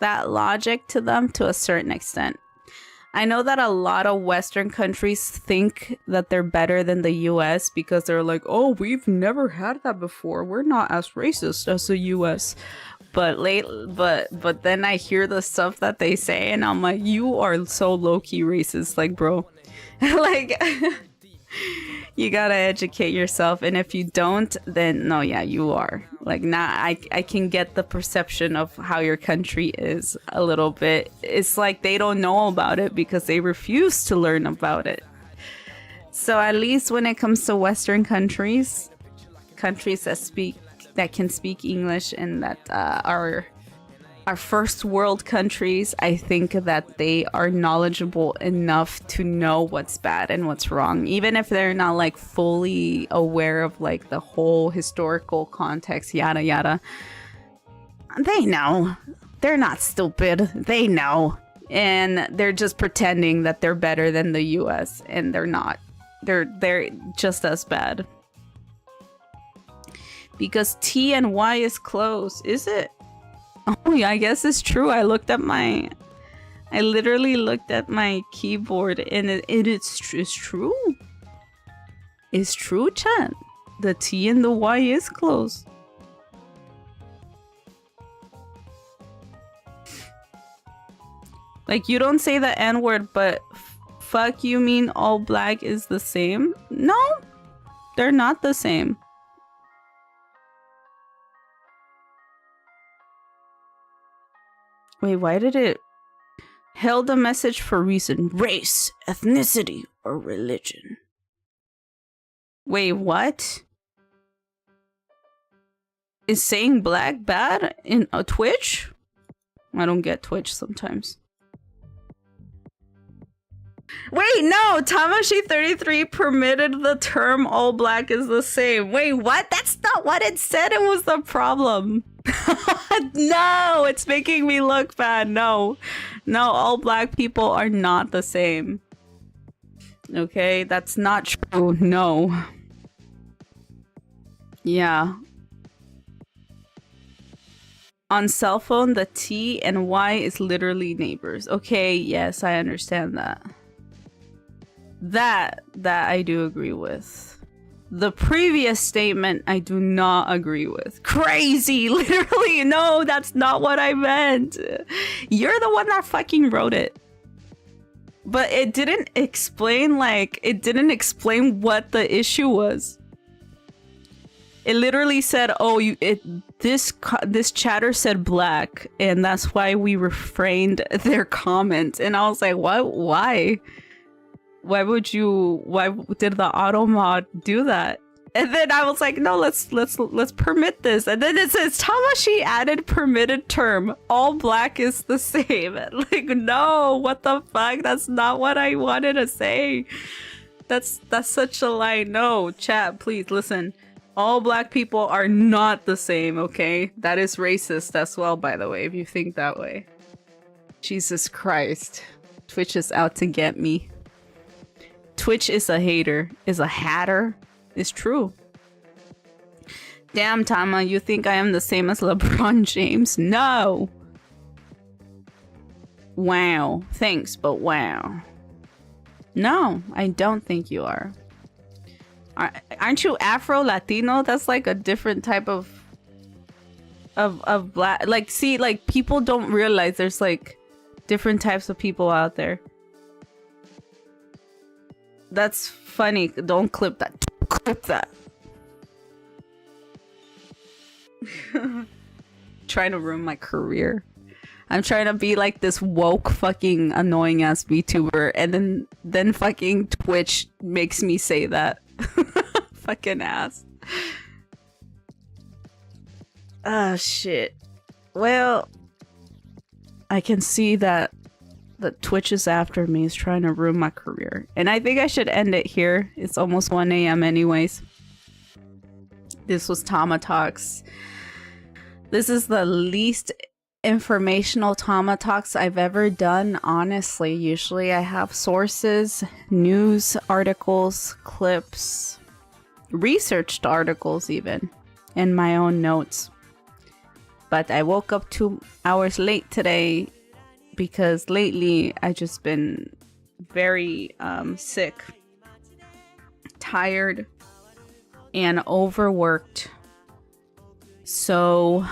that logic to them to a certain extent. I know that a lot of Western countries think that they're better than the US because they're like, oh, we've never had that before. We're not as racist as the US. But then I hear the stuff that they say and I'm like, you are so low-key racist, like, bro. Like, you gotta educate yourself, and if you don't, then no, yeah, you are. Like, I can get the perception of how your country is a little bit. It's like they don't know about it because they refuse to learn about it. So at least when it comes to Western countries that can speak English and that are first world countries, I think that they are knowledgeable enough to know what's bad and what's wrong, even if they're not, like, fully aware of, like, the whole historical context, yada yada. They know. They're not stupid. They know. And they're just pretending that they're better than the US, and they're not. They're just as bad. Because T and Y is close, is it? Oh yeah, I guess it's true. I literally looked at my keyboard and it's true. It's true, chat. The T and the Y is close. Like, you don't say the N-word, but fuck you mean all black is the same? No, they're not the same. Wait, why did it held a message for reason? Race, ethnicity, or religion? Wait, what? Is saying black bad in a Twitch? I don't get Twitch sometimes. Wait, no! Tamashii 33 permitted the term all black is the same. Wait, what? That's not what it said. It was the problem. No, it's making me look bad. No, all black people are not the same. Okay, that's not true. No. Yeah. On cell phone, the T and Y is literally neighbors. Okay, yes, I understand that. That I do agree with. The previous statement, I do not agree with. Crazy! Literally, no, that's not what I meant. You're the one that fucking wrote it. But it didn't explain, what the issue was. It literally said, oh, this chatter said black, and that's why we refrained their comment. And I was like, what? Why? Why did the auto mod do that? And then I was like, no, let's permit this. And then it says Tamashii added permitted term. All black is the same. Like, no, what the fuck? That's not what I wanted to say. That's such a lie. No, chat, please listen. All black people are not the same, okay? That is racist as well, by the way, if you think that way. Jesus Christ. Twitch is out to get me. Twitch is a hater. Is a hatter. It's true. Damn, Tama, you think I am the same as LeBron James? No! Wow. Thanks, but wow. No, I don't think you are. Aren't you Afro-Latino? That's like a different type of black. Like, see, like, people don't realize there's like different types of people out there. That's funny. Don't clip that. Clip that. Trying to ruin my career. I'm trying to be like this woke fucking annoying ass vtuber, and then fucking Twitch makes me say that. Fucking ass. Ah, shit. Well, I can see that Twitch is after me, is trying to ruin my career. And I think I should end it here. It's almost 1 a.m. anyways. This was TamaTalks. This is the least informational TamaTalks I've ever done, honestly. Usually I have sources, news articles, clips, researched articles even, and my own notes. But I woke up 2 hours late today because lately I just been very sick, tired, and overworked. So,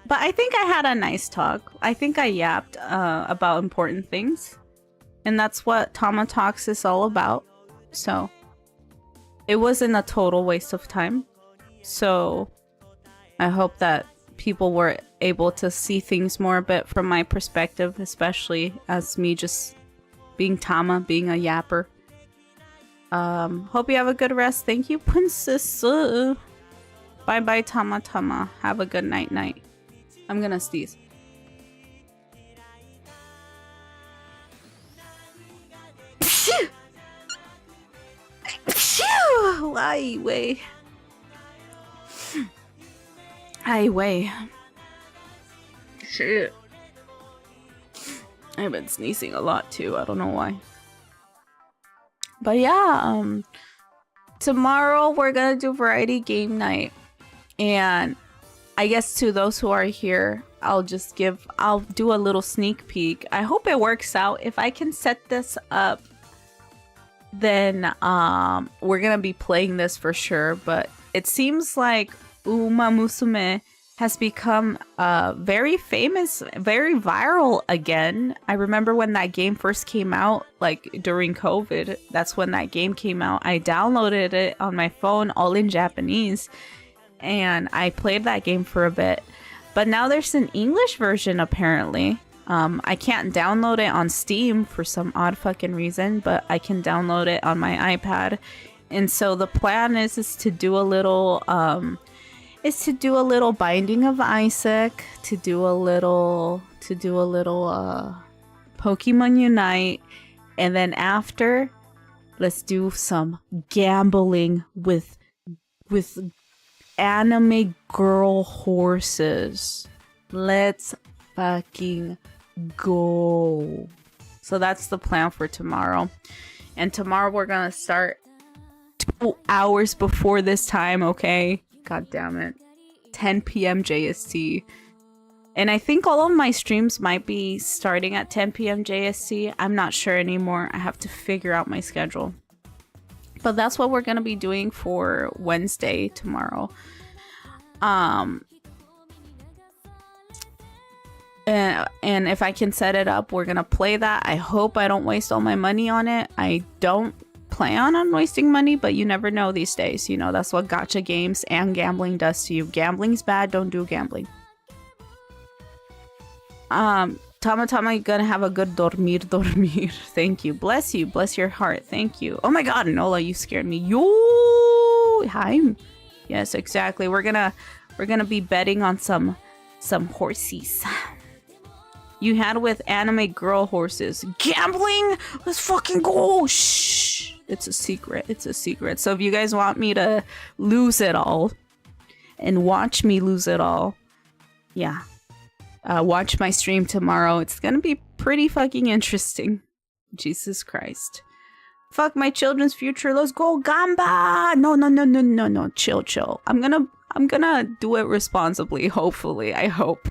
but I think I had a nice talk. I think I yapped about important things, and that's what TamaTalks is all about. So it wasn't a total waste of time. So I hope that people were able to see things more a bit from my perspective, especially as me just being Tama, being a yapper. Hope you have a good rest. Thank you, princess. Bye bye, Tama. Have a good night. I'm gonna sneeze. Ay, way. Shit. I've been sneezing a lot too. I don't know why. But yeah, tomorrow we're gonna do variety game night. And I guess to those who are here, I'll do a little sneak peek. I hope it works out. If I can set this up, then we're gonna be playing this for sure. But it seems like Uma Musume has become very famous, very viral again. I remember when that game first came out, like during COVID. That's when that game came out. I downloaded it on my phone, all in Japanese, and I played that game for a bit. But now there's an English version apparently. I can't download it on Steam for some odd fucking reason, but I can download it on my iPad. And so the plan is to do a little Binding of Isaac, to do a little Pokemon Unite, and then after, let's do some gambling with anime girl horses. Let's fucking go. So that's the plan for tomorrow. And tomorrow we're gonna start 2 hours before this time, okay? God damn it. 10 p.m. JST. And I think all of my streams might be starting at 10 p.m. JST. I'm not sure anymore. I have to figure out my schedule. But that's what we're gonna be doing for Wednesday tomorrow. And if I can set it up, we're gonna play that. I hope I don't waste all my money on it. I don't plan on wasting money, but you never know these days. You know, that's what gacha games and gambling does to you. Gambling's bad. Don't do gambling. Tama, gonna have a good dormir. Thank you. Bless you. Bless your heart. Thank you. Oh my god, Nola, you scared me. Yo, hi. Yes, exactly. We're gonna be betting on some horsies. You had with anime girl horses. Gambling? Let's fucking go. Shh. It's a secret. It's a secret. So if you guys want me to lose it all and watch me lose it all, yeah. Watch my stream tomorrow. It's gonna be pretty fucking interesting. Jesus Christ. Fuck my children's future. Let's go, Gamba! No. Chill. I'm gonna do it responsibly, hopefully. I hope.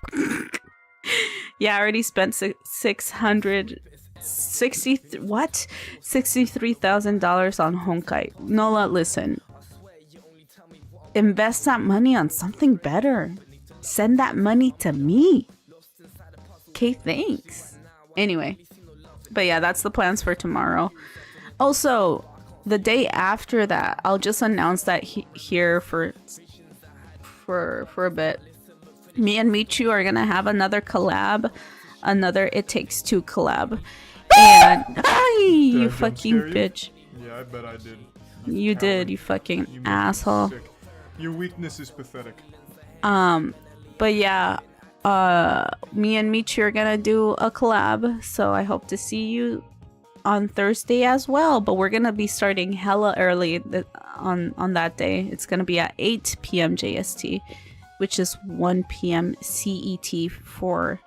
Yeah, I already spent $63,000 on Honkai. Nola, listen. Invest that money on something better. Send that money to me. Okay, thanks. Anyway, but yeah, that's the plans for tomorrow. Also, the day after that, I'll just announce that here for a bit. Me and Michu are gonna have another collab, another It Takes Two collab, and you fucking bitch. Yeah, I bet I did. You did, you fucking asshole. Your weakness is pathetic. But yeah, me and Michi are gonna do a collab, so I hope to see you on Thursday as well. But we're gonna be starting hella early on that day. It's gonna be at 8 p.m. JST, which is 1 p.m. CET for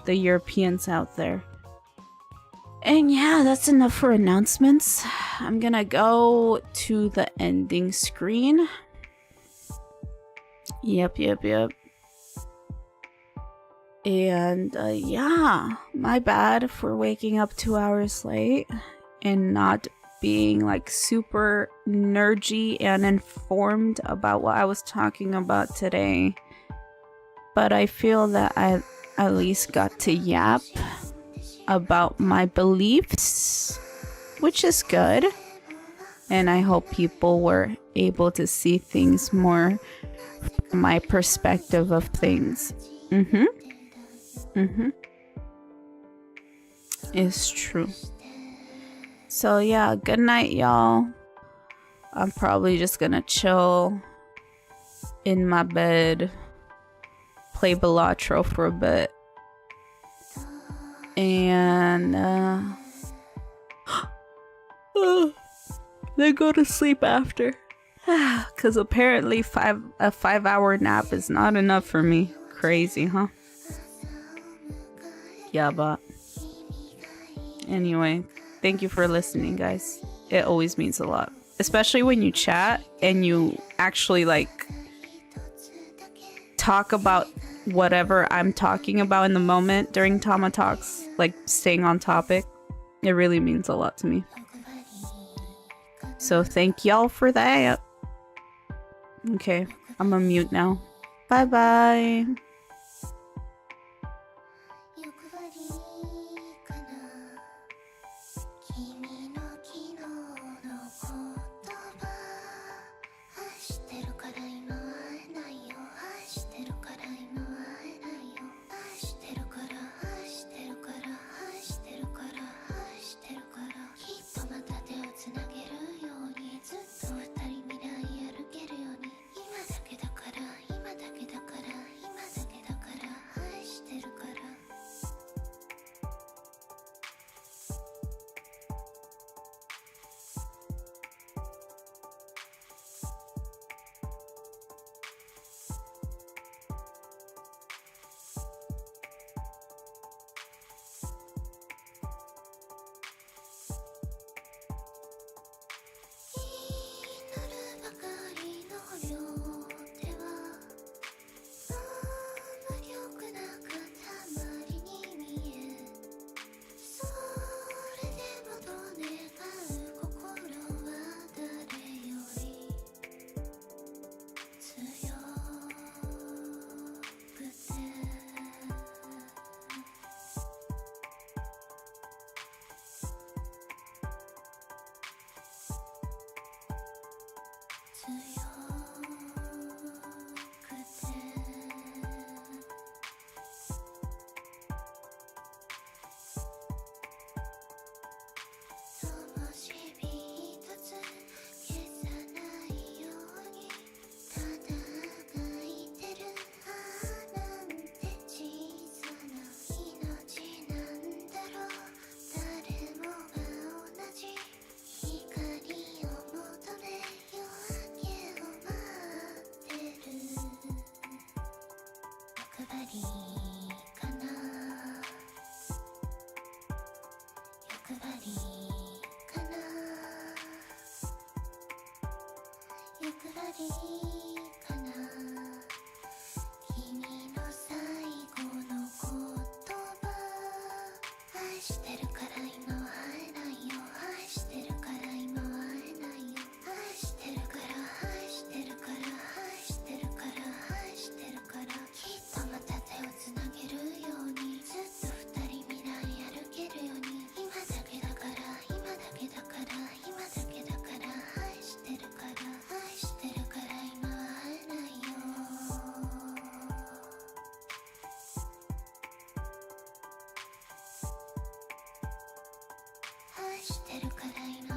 the Europeans out there. And yeah, that's enough for announcements. I'm gonna go to the ending screen. Yep. And yeah, my bad for waking up 2 hours late and not being like super nerdy and informed about what I was talking about today. But I feel that I at least got to yap about my beliefs, which is good. And I hope people were able to see things more from my perspective of things. It's true. So yeah, good night, y'all. I'm probably just gonna chill in my bed, play Balatro for a bit, and then go to sleep after. Cause apparently a 5-hour nap is not enough for me. Crazy, huh? Yeah, but anyway, thank you for listening, guys. It always means a lot, especially when you chat and you actually like talk about whatever I'm talking about in the moment during TamaTalks, like staying on topic. It really means a lot to me. So thank y'all for that. Okay, I'm gonna mute now. Bye bye. 愛してるから今